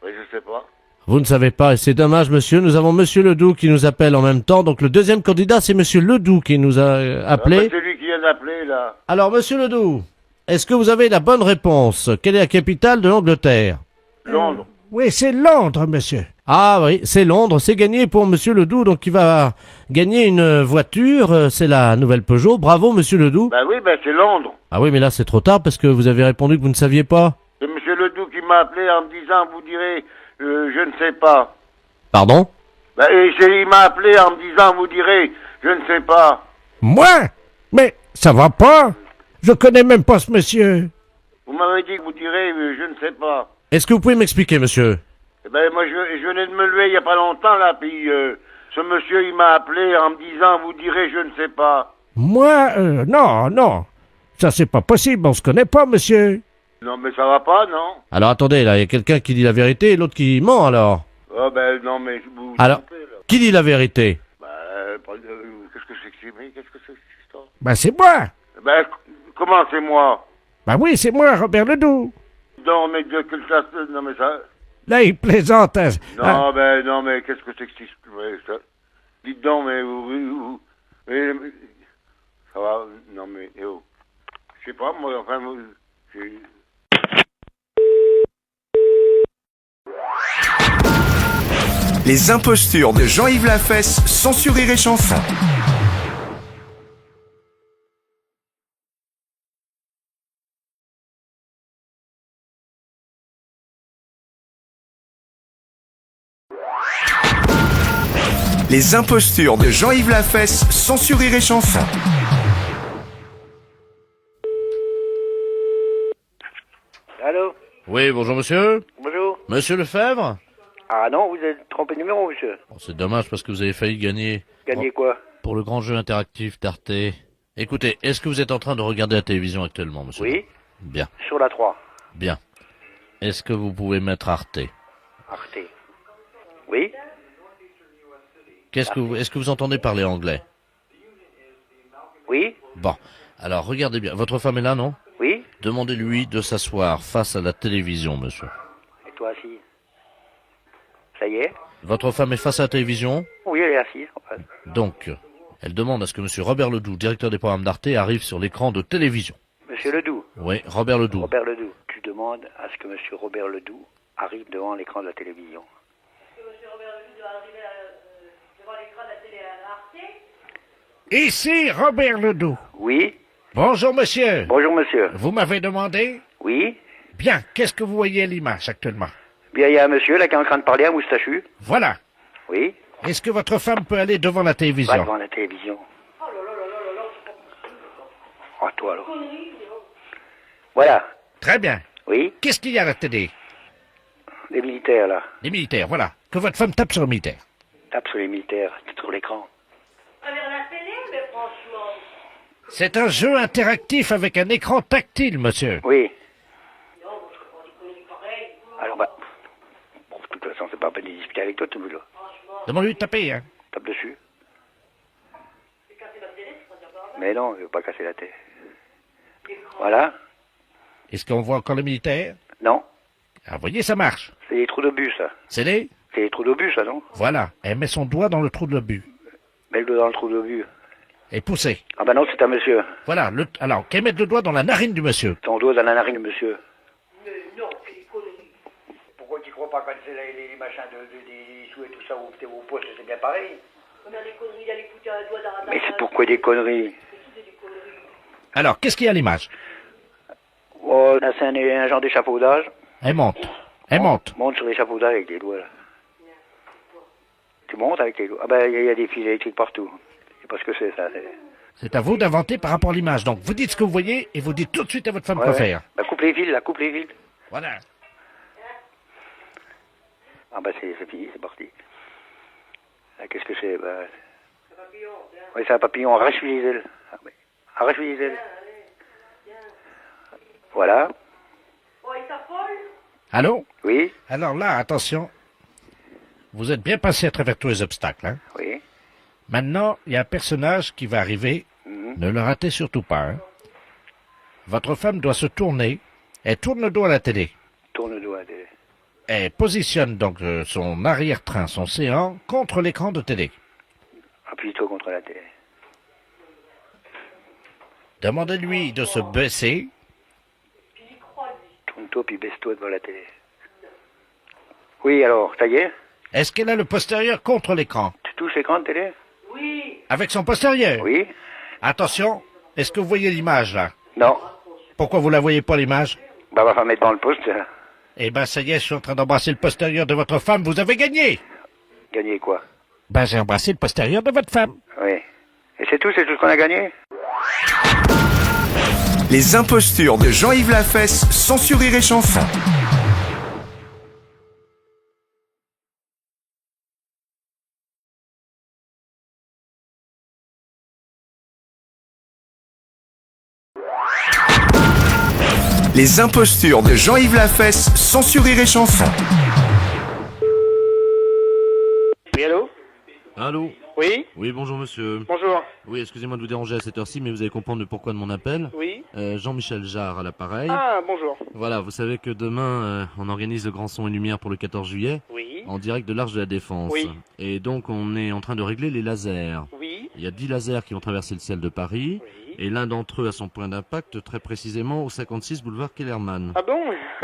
Oui, je sais pas. Vous ne savez pas, et c'est dommage monsieur, nous avons monsieur Ledoux qui nous appelle en même temps. Donc le deuxième candidat c'est monsieur Ledoux qui nous a appelé. C'est lui qui vient d'appeler, là. Alors monsieur Ledoux, est-ce que vous avez la bonne réponse? Quelle est la capitale de l'Angleterre? Londres. Oui, c'est Londres, monsieur. Ah oui, c'est Londres, c'est gagné pour monsieur Ledoux, donc il va gagner une voiture, c'est la nouvelle Peugeot. Bravo monsieur Ledoux. Ben oui, ben c'est Londres. Ah oui, mais là c'est trop tard parce que vous avez répondu que vous ne saviez pas. C'est monsieur Ledoux qui m'a appelé en me disant, vous direz, je ne sais pas. Pardon? Ben, il m'a appelé en me disant, vous direz, je ne sais pas. Moi? Mais ça va pas. Je connais même pas ce monsieur. Vous m'avez dit que vous direz, je ne sais pas. Est-ce que vous pouvez m'expliquer monsieur? Eh ben, moi, je venais de me lever il y a pas longtemps, là, puis ce monsieur, il m'a appelé en me disant, vous direz, je ne sais pas. Moi, non, non. Ça, c'est pas possible, on se connaît pas, monsieur. Non, mais ça va pas, non? Alors attendez, là, il y a quelqu'un qui dit la vérité et l'autre qui ment alors. Ah, ben, non, mais vous vous Alors, trompez, là. qui dit la vérité? Ben, qu'est-ce que c'est que c'est, mais qu'est-ce que c'est que cette histoire? Ben, c'est moi. Ben, comment c'est moi? Ben oui, c'est moi, Robert Ledoux. Non, mais de quelle classe? Non, mais ça... Là, il plaisante. Hein. Non, ben, non, mais qu'est-ce que c'est que ça? Dites donc, mais mais ça va, non, mais, je sais pas, moi, enfin, Les impostures de Jean-Yves Lafesse, sans sur Rire et Chanson. Les impostures de Jean-Yves Lafesse, sans sur Rire et Chanson. Allô? Oui, bonjour monsieur. Bonjour. Monsieur Lefebvre? Ah non, vous avez trompé de numéro, monsieur. Bon, c'est dommage parce que vous avez failli gagner. Gagner quoi? Pour le grand jeu interactif d'Arte. Écoutez, est-ce que vous êtes en train de regarder la télévision actuellement, monsieur? Oui. Bien, Sur la 3. bien. Est-ce que vous pouvez mettre Arte? Arte. Oui. Est-ce que vous entendez parler anglais? Oui. Bon, alors regardez bien. Votre femme est là, non? Oui. Demandez-lui de s'asseoir face à la télévision, monsieur. Et toi assis? Ça y est? Votre femme est face à la télévision? Oui, elle est assise, en face. Donc, elle demande à ce que monsieur Robert Ledoux, directeur des programmes d'Arte, arrive sur l'écran de télévision. Monsieur Ledoux. Oui, Robert Ledoux. Robert Ledoux. Tu demandes à ce que monsieur Robert Ledoux arrive devant l'écran de la télévision. Ici, Robert Ledoux. Oui. Bonjour, monsieur. Bonjour, monsieur. Vous m'avez demandé? Oui. Bien, qu'est-ce que vous voyez à l'image actuellement? Bien, il y a un monsieur là qui est en train de parler, un moustachu. Voilà. Oui. Est-ce que votre femme peut aller devant la Va télévision? devant la télévision. Oh, toi, alors. Voilà. Très bien. Oui. Qu'est-ce qu'il y a à la télé? Les militaires, là. Les militaires, voilà. Que votre femme tape sur le militaire. Tape sur les militaires, c'est sur l'écran. C'est un jeu interactif avec un écran tactile, monsieur. Oui. Alors, bah... Bon, de toute façon, c'est pas la peine de discuter avec toi, tout le monde, là. Demande-lui de taper, hein. Tape dessus. Mais non, je veux pas casser la tête. Voilà. Est-ce qu'on voit encore les militaires? Non. Ah, voyez, ça marche. C'est les trous d'obus, ça. C'est les? C'est les trous d'obus, ça, non? Voilà. Elle met son doigt dans le trou de l'obus. Mets le doigt dans le trou d'obus. Et poussez. Ah bah non, c'est un monsieur. Voilà. Alors, qu'elle mette le doigt dans la narine du monsieur. Ton doigt dans la narine, monsieur. pas quand c'est les machins des sous et tout ça, ou au poste, c'est bien pareil. Mais c'est pourquoi des conneries? Alors, qu'est-ce qu'il y a à l'image? Oh, là, c'est un genre d'échafaudage. Elle monte. Elle monte. Monte sur l'échafaudage avec les doigts, là. Tu montes avec les doigts. Ah ben, il y a des fils électriques partout. Je sais pas ce que c'est, ça. C'est à vous d'inventer par rapport à l'image. Donc, vous dites ce que vous voyez et vous dites tout de suite à votre femme quoi faire. Bah, coupe les fils, là, coupe les fils. Voilà. Ah bah, c'est fini, c'est parti. Là, qu'est-ce que c'est? Bah... Oui, c'est un papillon. Arrache les ailes. Arrache les ailes. Voilà. Allô? Oui. Alors là, attention. Vous êtes bien passé à travers tous les obstacles, hein? Oui. Maintenant, il y a un personnage qui va arriver. Ne le ratez surtout pas, hein? Votre femme doit se tourner. Elle tourne le dos à la télé. Tourne le dos à la télé. Elle positionne donc son arrière-train, son séant, contre l'écran de télé. Appuie-toi contre la télé. Demandez-lui de se baisser. Tourne-toi puis baisse-toi devant la télé. Oui, alors, ça y est? Est-ce qu'elle a le postérieur contre l'écran? Tu touches l'écran de télé? Avec son postérieur? Oui. Attention, est-ce que vous voyez l'image là? Non. Pourquoi vous la voyez pas l'image? Bah, va mettre dans le poste. Eh ben, ça y est, je suis en train d'embrasser le postérieur de votre femme, vous avez gagné! Gagné quoi? Ben, j'ai embrassé le postérieur de votre femme. Oui. Et c'est tout ce qu'on a gagné? Les impostures de Jean-Yves Lafesse, sans sur Rire et Chanson. Les impostures de Jean-Yves Lafesse, sans sur Rire et Chanson. Oui, allô? Allô? Oui? Oui, bonjour monsieur. Bonjour. Oui, excusez-moi de vous déranger à cette heure-ci, mais vous allez comprendre le pourquoi de mon appel. Oui. Jean-Michel Jarre à l'appareil. Ah, bonjour. Voilà, vous savez que demain, on organise le Grand Son et Lumière pour le 14 juillet. Oui. En direct de l'Arche de la Défense. Oui. Et donc, on est en train de régler les lasers. Oui. Il y a 10 lasers qui vont traverser le ciel de Paris. Oui. Et l'un d'entre eux a son point d'impact très précisément au 56 boulevard Kellerman. Ah bon?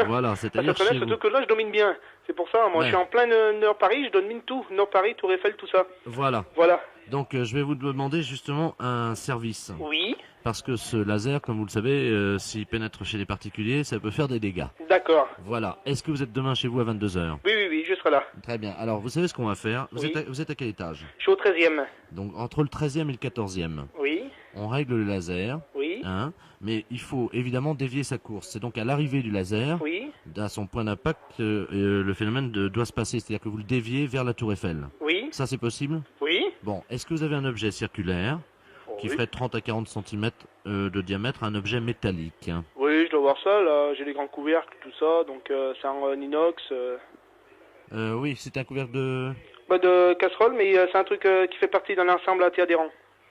Voilà, c'est-à-dire ça chez surtout vous. que là, je domine bien. C'est pour ça, moi, Ouais. je suis en plein Nord-Paris, je domine tout. Nord-Paris, Tour Eiffel, tout ça. Voilà. Voilà. Donc, je vais vous demander justement un service. Oui. Parce que ce laser, comme vous le savez, s'il pénètre chez les particuliers, ça peut faire des dégâts. D'accord. Voilà. Est-ce que vous êtes demain chez vous à 22h? Oui, je serai là. Très bien. Alors, vous savez ce qu'on va faire? Oui. Vous êtes à quel étage? Je suis au 13e. Donc, entre le 13e et le 14e. Oui. On règle le laser. Oui. Hein, mais il faut évidemment dévier sa course. C'est donc à l'arrivée du laser, Oui. à son point d'impact, le phénomène doit se passer. C'est-à-dire que vous le déviez vers la Tour Eiffel. Oui. Ça, c'est possible? Oui. Bon, est-ce que vous avez un objet circulaire qui Oui. ferait 30 à 40 cm de diamètre, un objet métallique? Oui, je dois voir ça, là. J'ai les grands couvercles, tout ça, donc c'est en inox. Oui, c'est un couvercle de... De casserole, mais c'est un truc qui fait partie d'un ensemble anti-adhérent.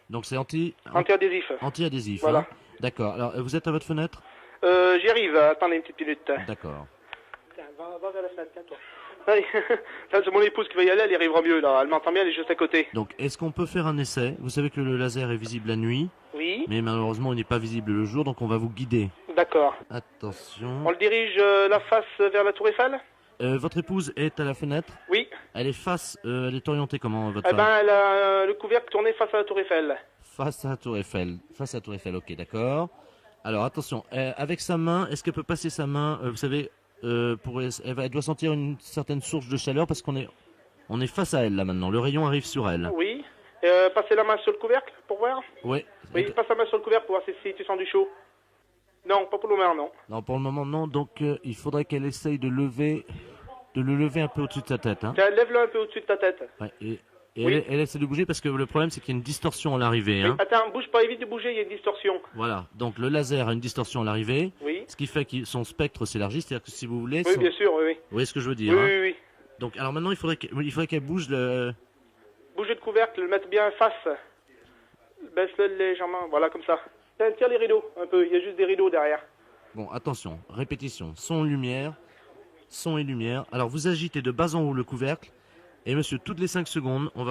Donc c'est Anti-adhésif. Anti-adhésif. Voilà. Hein. D'accord. Alors, vous êtes à votre fenêtre? J'y arrive, attendez une petite minute. D'accord. Tiens, va vers la fenêtre, tiens, toi. Allez, là, c'est mon épouse qui va y aller, elle y arrivera mieux, là. Elle m'entend bien, elle est juste à côté. Donc, est-ce qu'on peut faire un essai? Vous savez que le laser est visible la nuit. Oui. Mais malheureusement, il n'est pas visible le jour, donc on va vous guider. D'accord. Attention. On le dirige la face vers la Tour Eiffel? Votre épouse est à la fenêtre? Oui. Elle est orientée comment, votre Eh femme? ben, elle a le couvercle tourné face à la Tour Eiffel. Face à la Tour Eiffel. Face à la Tour Eiffel, ok, d'accord. Alors, attention, avec sa main, est-ce qu'elle peut passer sa main, vous savez, elle doit sentir une certaine source de chaleur parce qu'on est face à elle, là, maintenant. Le rayon arrive sur elle. Oui. Passez la main sur le couvercle, pour voir? Ouais. Oui, passe la main sur le couvercle pour voir si tu sens du chaud. Non, pas pour le moment, non. Non, pour le moment, non. Donc, il faudrait qu'elle essaye de le lever un peu au-dessus de sa tête. Hein. Tiens, lève-le un peu au-dessus de ta tête. Ouais, et Oui. elle essaie de bouger parce que le problème, c'est qu'il y a une distorsion à l'arrivée. Oui, Hein. attends, bouge pas, évite de bouger, il y a une distorsion. Voilà. Donc, le laser a une distorsion à l'arrivée. Oui. Ce qui fait que son spectre s'élargit. C'est-à-dire que si vous voulez... Oui, bien sûr, oui. Vous voyez ce que je veux dire? Oui, hein. oui. Donc, alors maintenant, il faudrait qu'elle bouge le... Bouger le couvercle, le mettre bien face. Baisse-le légèrement, voilà, comme ça. Tiens, tire les rideaux, un peu, il y a juste des rideaux derrière. Bon, attention, répétition, son et lumière. Alors, vous agitez de bas en haut le couvercle, et monsieur, toutes les 5 secondes, on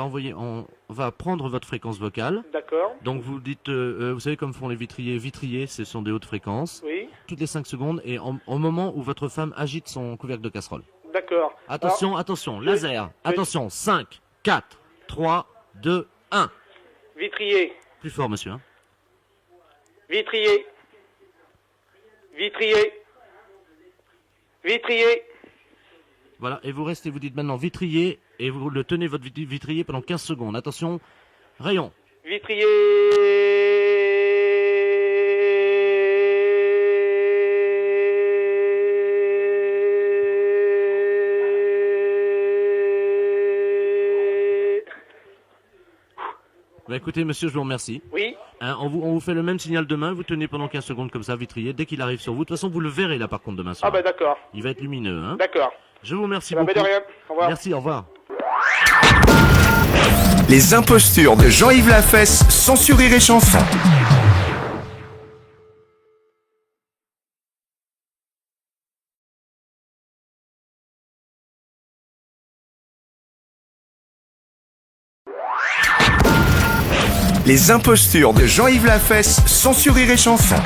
va prendre votre fréquence vocale. D'accord. Donc, vous dites, vous savez comme font les vitriers, ce sont des hautes fréquences. Oui. Toutes les 5 secondes, et au moment où votre femme agite son couvercle de casserole. d'accord. Attention, laser. Attention, 5, 4, 3, 2, 1. Vitrier. Plus fort, monsieur. Hein. Vitrier. Voilà, et vous dites maintenant vitrier, et vous le tenez votre vitrier pendant 15 secondes. Attention, rayon. Vitrier. Bah écoutez, monsieur, je vous remercie. Oui. Hein, on vous fait le même signal demain, vous tenez pendant 15 secondes comme ça, vitrier, dès qu'il arrive sur vous. De toute façon, vous le verrez là par contre demain soir. Ah bah d'accord. Il va être lumineux, hein. D'accord. Je vous remercie Bah, beaucoup. de rien. Au revoir. Merci, au revoir. Les impostures de Jean-Yves Lafesse, sans sur Rire et Chanson. Les impostures de Jean-Yves Lafesse, sans sur Rire et Chanson.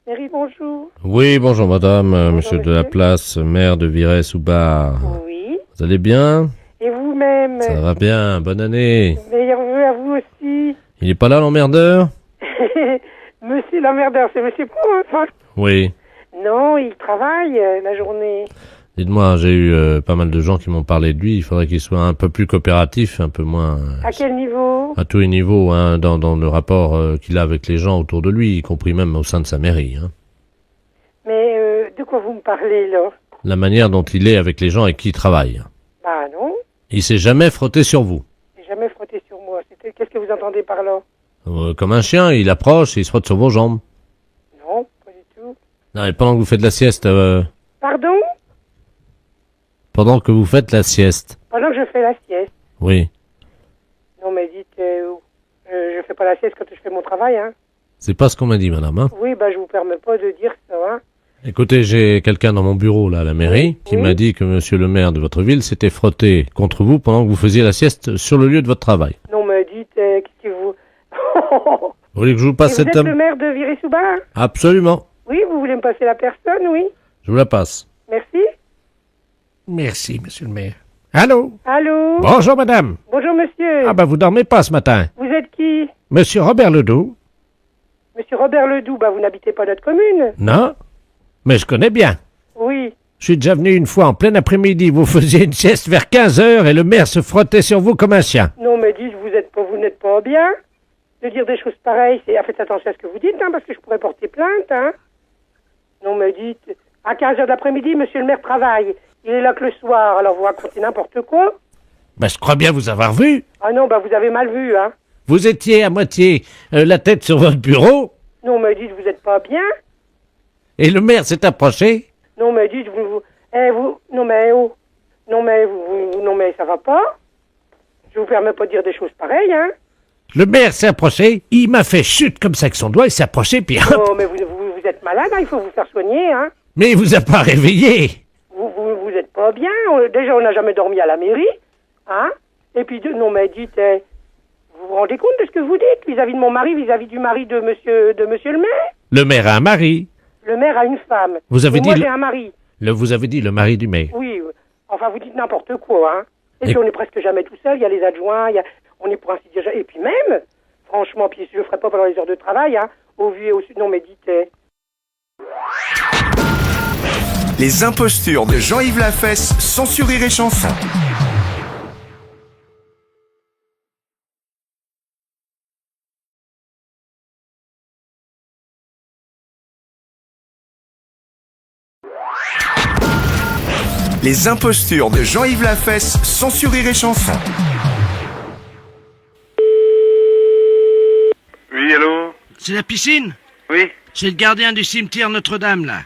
Mairie, bonjour. Oui, bonjour madame, monsieur de la place, maire de Virey-sous-Bar. Oui. Vous allez bien? Et vous-même? Ça va bien, bonne année. Meilleurs vœux à vous aussi. Il est pas là l'emmerdeur? Monsieur l'emmerdeur, c'est monsieur Pro, hein? Oui. Non, il travaille la journée. Dites-moi, j'ai eu pas mal de gens qui m'ont parlé de lui, il faudrait qu'il soit un peu plus coopératif, un peu moins... À quel niveau? À tous les niveaux, hein, dans le rapport qu'il a avec les gens autour de lui, y compris même au sein de sa mairie. Hein. Mais de quoi vous me parlez, là? La manière dont il est avec les gens avec qui il travaille. Bah non, Il s'est jamais frotté sur vous. j'ai jamais frotté sur moi. Qu'est-ce que vous entendez par là? Comme un chien, il approche et il se frotte sur vos jambes. Non, pas du tout. Non, et pendant que vous faites la sieste... Pardon? Pendant que vous faites la sieste. Pendant que je fais la sieste. Oui. Non, mais dites, je fais pas la sieste quand je fais mon travail, hein. C'est pas ce qu'on m'a dit, madame. Hein. Oui, bah je vous permets pas de dire ça, hein. Écoutez, j'ai quelqu'un dans mon bureau, là, à la mairie, qui m'a dit que monsieur le maire de votre ville s'était frotté contre vous pendant que vous faisiez la sieste sur le lieu de votre travail. Non, mais dites, qu'est-ce que vous... Vous voulez que je vous passe Et vous cette êtes dame? le maire de Virey-sous-Bar? Absolument. Oui, vous voulez me passer la personne, oui. Je vous la passe. Merci. Merci, monsieur le maire. Allô? Allô? Bonjour, madame. Bonjour, monsieur. Ah ben, vous dormez pas ce matin. Vous êtes qui? Monsieur Robert Ledoux? Monsieur Robert Ledoux, bah vous n'habitez pas notre commune. Non? Mais je connais bien. Oui. Je suis déjà venu une fois en plein après-midi. Vous faisiez une sieste vers 15h et le maire se frottait sur vous comme un chien. Non, mais dites, vous n'êtes pas bien. De dire des choses pareilles, faites attention à ce que vous dites, hein, parce que je pourrais porter plainte, hein. Non, mais dites, à 15h d'après-midi, monsieur le maire travaille. Il est là que le soir, alors vous racontez n'importe quoi. Ben, je crois bien vous avoir vu. Ah non, bah vous avez mal vu, hein. Vous étiez à moitié la tête sur votre bureau Non, mais dites, vous n'êtes pas bien. et le maire s'est approché. Non, mais dites, non, mais oh. Non, mais ça va pas. Je vous permets pas de dire des choses pareilles, hein. Le maire s'est approché, il m'a fait chute comme ça avec son doigt, il s'est approché, puis hop. Oh, mais vous êtes malade, hein, il faut vous faire soigner, hein. Mais il vous a pas réveillé. Vous êtes pas bien. Déjà, on n'a jamais dormi à la mairie, hein. Et puis, non, mais dites, vous vous rendez compte de ce que vous dites vis-à-vis de mon mari, vis-à-vis du mari de monsieur le maire? Le maire a un mari. Le maire a une femme. Vous avez dit moi, j'ai un mari. Vous avez dit le mari du maire. Oui, enfin, vous dites n'importe quoi, hein. Et puis, on n'est presque jamais tout seul. Il y a les adjoints, on est pour ainsi dire... Et puis même, franchement, puis je le ferai pas pendant les heures de travail, hein, au vu et au sud. Non, mais dites... Les impostures de Jean-Yves Lafesse, sans sur Rire et Chanson. Les impostures de Jean-Yves Lafesse, sans sur Rire et Chanson. Oui, allô? C'est la piscine? Oui. C'est le gardien du cimetière Notre-Dame, là.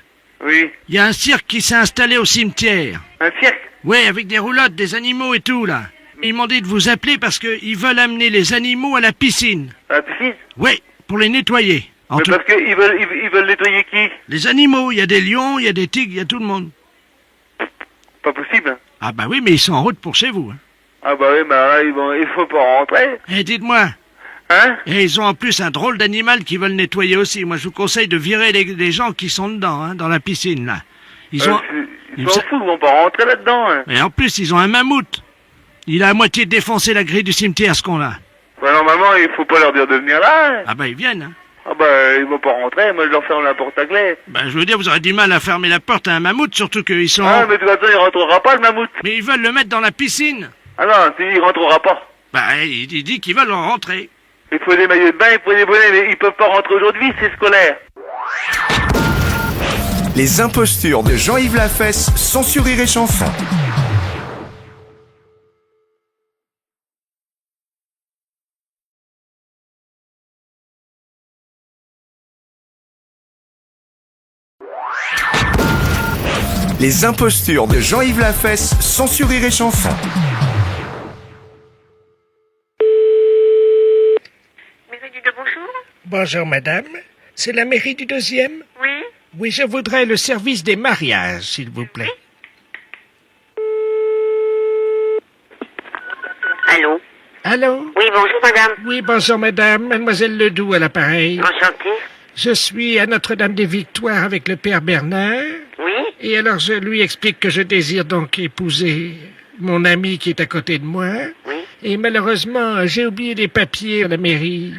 Oui. Il y a un cirque qui s'est installé au cimetière. Un cirque? Ouais, avec des roulottes, des animaux et tout, là. Ils m'ont dit de vous appeler parce qu'ils veulent amener les animaux à la piscine. À la piscine? Ouais, pour les nettoyer. Mais parce qu'ils veulent nettoyer qui? Les animaux, il y a des lions, il y a des tigres, il y a tout le monde. Pas possible. Ah bah oui, mais ils sont en route pour chez vous. Hein. Ah bah oui, bah là, il faut pas rentrer. Eh, dites-moi, Hein? Et ils ont en plus un drôle d'animal qu'ils veulent nettoyer aussi. Moi, je vous conseille de virer les gens qui sont dedans, hein, dans la piscine, là. Ils ont... Ils s'en foutent, ils vont pas rentrer là-dedans. Hein. Et en plus, ils ont un mammouth. Il a à moitié défoncé la grille du cimetière, ce con-là. Bah, normalement, il faut pas leur dire de venir là. Hein. Ah bah, ils viennent, hein. Ah bah, ils vont pas rentrer, moi je leur ferme la porte à clé. Bah, je veux dire, vous aurez du mal à fermer la porte à un mammouth, surtout qu'ils sont... Ah, mais de toute façon, il rentrera pas, le mammouth. Mais ils veulent le mettre dans la piscine. Ah non, il rentrera pas. Bah, il dit qu'ils veulent en rentrer. Il faut des maillots de bain, il faut des bonnets, mais ils peuvent pas rentrer aujourd'hui, c'est scolaire. Les impostures de Jean-Yves Lafesse sont sur Rire et Chanson. Les impostures de Jean-Yves Lafesse sont sur Rire et Chanson. Mairie du 2, bonjour. Bonjour madame, c'est la mairie du 2e? Oui. Oui, je voudrais le service des mariages, s'il vous plaît. Allô? Allô? Oui, bonjour madame. Oui, bonjour madame, mademoiselle Ledoux à l'appareil. Enchantée. Je suis à Notre-Dame-des-Victoires avec le père Bernard. Oui. Et alors je lui explique que je désire donc épouser mon ami qui est à côté de moi. Oui. Et malheureusement, j'ai oublié les papiers à la mairie.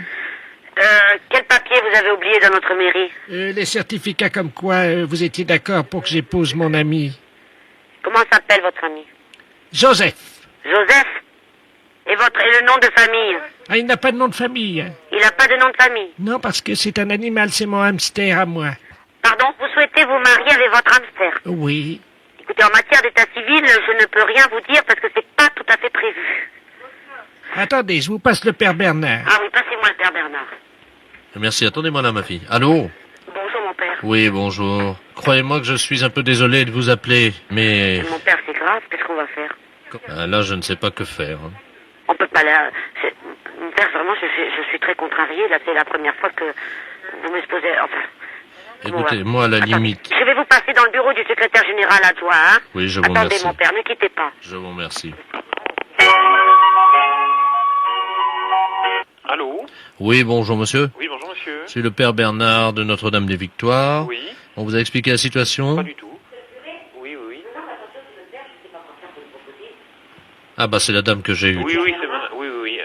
Quel papier vous avez oublié dans notre mairie? Les certificats comme quoi vous étiez d'accord pour que j'épouse mon ami. Comment s'appelle votre ami? Joseph. Joseph? Et le nom de famille? Ah, il n'a pas de nom de famille. Il n'a pas de nom de famille? Non, parce que c'est un animal, c'est mon hamster à moi. Pardon, vous souhaitez vous marier avec votre hamster? Oui. Écoutez, en matière d'état civil, je ne peux rien vous dire parce que c'est pas tout à fait prévu. Attendez, je vous passe le père Bernard. Ah oui, passez-moi le père Bernard. Merci, attendez-moi là, ma fille. Allô? Bonjour mon père. Oui, bonjour. Croyez-moi que je suis un peu désolé de vous appeler, mais... Mon père, c'est grave, qu'est-ce qu'on va faire? Là, je ne sais pas que faire. Hein. On peut pas là... Mon père, vraiment, je suis très contrarié. Là, c'est la première fois que vous m'exposez... Enfin... Écoutez, moi, à la limite... Je vais vous passer dans le bureau du secrétaire général adjoint, hein? Oui, je vous Attendez, remercie. mon père, ne quittez pas. Je vous remercie. Allô? Oui, bonjour, monsieur. Oui, bonjour, monsieur. C'est le père Bernard de Notre-Dame-des-Victoires. Oui. On vous a expliqué la situation? Pas du tout. Oui, oui, oui. Ah bah, c'est la dame que j'ai eue. Oui, oui, c'est bon. Oui, oui, oui.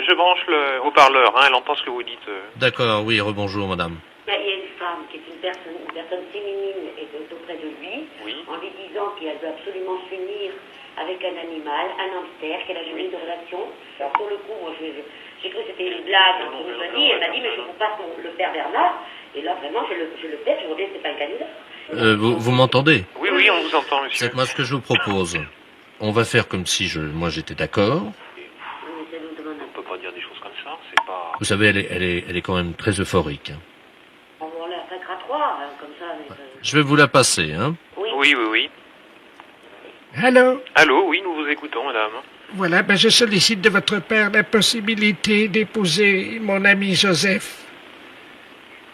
Je branche le haut-parleur, hein, elle entend ce que vous dites. D'accord, oui, rebonjour, madame. Il y a une femme qui est une personne féminine et auprès de lui, en lui disant qu'elle veut absolument s'unir avec un animal, un hamster, qu'elle a jamais eu de relation. Alors pour le coup, moi j'ai cru que c'était une blague entre nous a dit, elle m'a dit mais je vous passe le père Bernard, et là vraiment je le pète, je vois bien que c'est pas un canular. Vous m'entendez? Oui, oui, on vous entend, monsieur. C'est que moi, ce que je vous propose, on va faire comme si moi j'étais d'accord. On peut pas dire des choses comme ça, c'est pas... Vous savez, elle est quand même très euphorique. Hein. On va la faire à trois, comme ça. Je vais vous la passer, hein. Oui, oui, oui. Allô? Allô, oui, nous vous écoutons, madame. Voilà, je sollicite de votre père la possibilité d'épouser mon ami Joseph.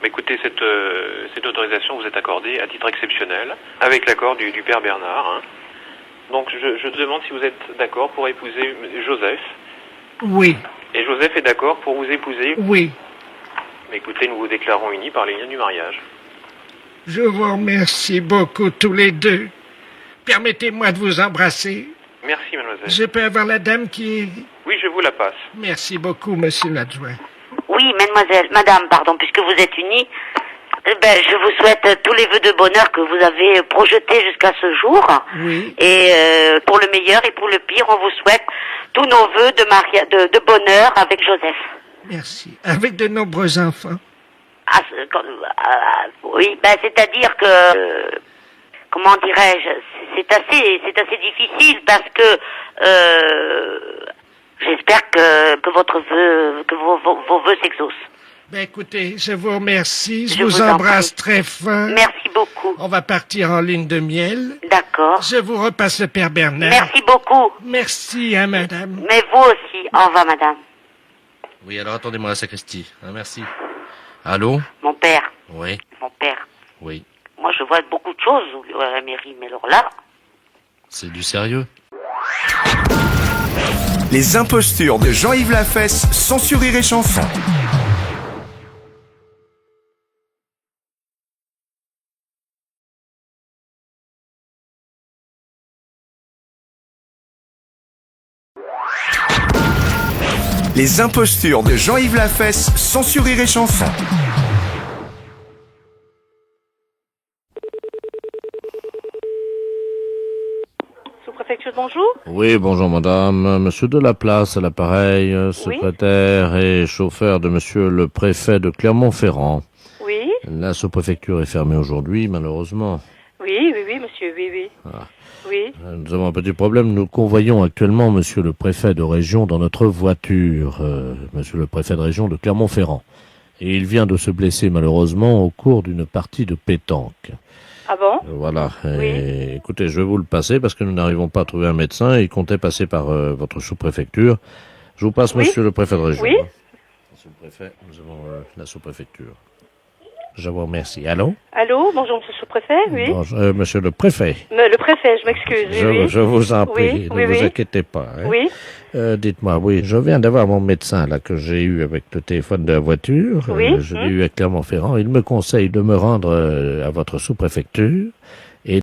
Mais écoutez, cette autorisation vous est accordée à titre exceptionnel, avec l'accord du père Bernard. Hein. Donc je demande si vous êtes d'accord pour épouser Joseph. Oui. Et Joseph est d'accord pour vous épouser. Oui. Mais écoutez, nous vous déclarons unis par les liens du mariage. Je vous remercie beaucoup tous les deux. Permettez-moi de vous embrasser. Merci, mademoiselle. Je peux avoir la dame qui est... Oui, je vous la passe. Merci beaucoup, monsieur l'adjoint. Oui, madame, puisque vous êtes unis, je vous souhaite tous les vœux de bonheur que vous avez projetés jusqu'à ce jour. Oui. Et pour le meilleur et pour le pire, on vous souhaite tous nos vœux de bonheur avec Joseph. Merci. Avec de nombreux enfants. Oui, c'est-à-dire que... comment dirais-je, c'est assez difficile parce que j'espère que vos vœux s'exaucent. Écoutez, je vous remercie, je vous embrasse très fort. Merci beaucoup. On va partir en lune de miel. D'accord. Je vous repasse le père Bernard. Merci beaucoup. Merci, madame. Mais vous aussi, au revoir, madame. Oui, alors attendez-moi la sacristie. Hein, merci. Allô? Mon père. Oui. Mon père. Oui. Moi, je vois beaucoup de choses à la mairie, mais alors là... C'est du sérieux? Les impostures de Jean-Yves Lafesse sont sur Rire et Chanson. Les impostures de Jean-Yves Lafesse sont sur Rire et Chanson. Sous-préfecture, bonjour. Oui, bonjour madame. Monsieur Delaplace à l'appareil, secrétaire et chauffeur de monsieur le préfet de Clermont-Ferrand. Oui. La sous-préfecture est fermée aujourd'hui, malheureusement. Oui, monsieur, oui. Ah. Oui. Nous avons un petit problème. Nous convoyons actuellement monsieur le préfet de région dans notre voiture, monsieur le préfet de région de Clermont-Ferrand. Et il vient de se blesser malheureusement au cours d'une partie de pétanque. Ah bon? Voilà. Et, écoutez, je vais vous le passer parce que nous n'arrivons pas à trouver un médecin et il comptait passer par votre sous-préfecture. Je vous passe monsieur le préfet de région. Oui. Monsieur le préfet, nous avons la sous-préfecture. Je vous remercie. Allô? Allô, bonjour monsieur le sous-préfet, oui. Bonjour, monsieur le préfet. Le préfet, je m'excuse. Je vous en prie, ne vous inquiétez pas. Hein. Oui. Dites-moi, oui, je viens d'avoir mon médecin là que j'ai eu avec le téléphone de la voiture. Oui. Je l'ai eu à Clermont-Ferrand. Il me conseille de me rendre à votre sous-préfecture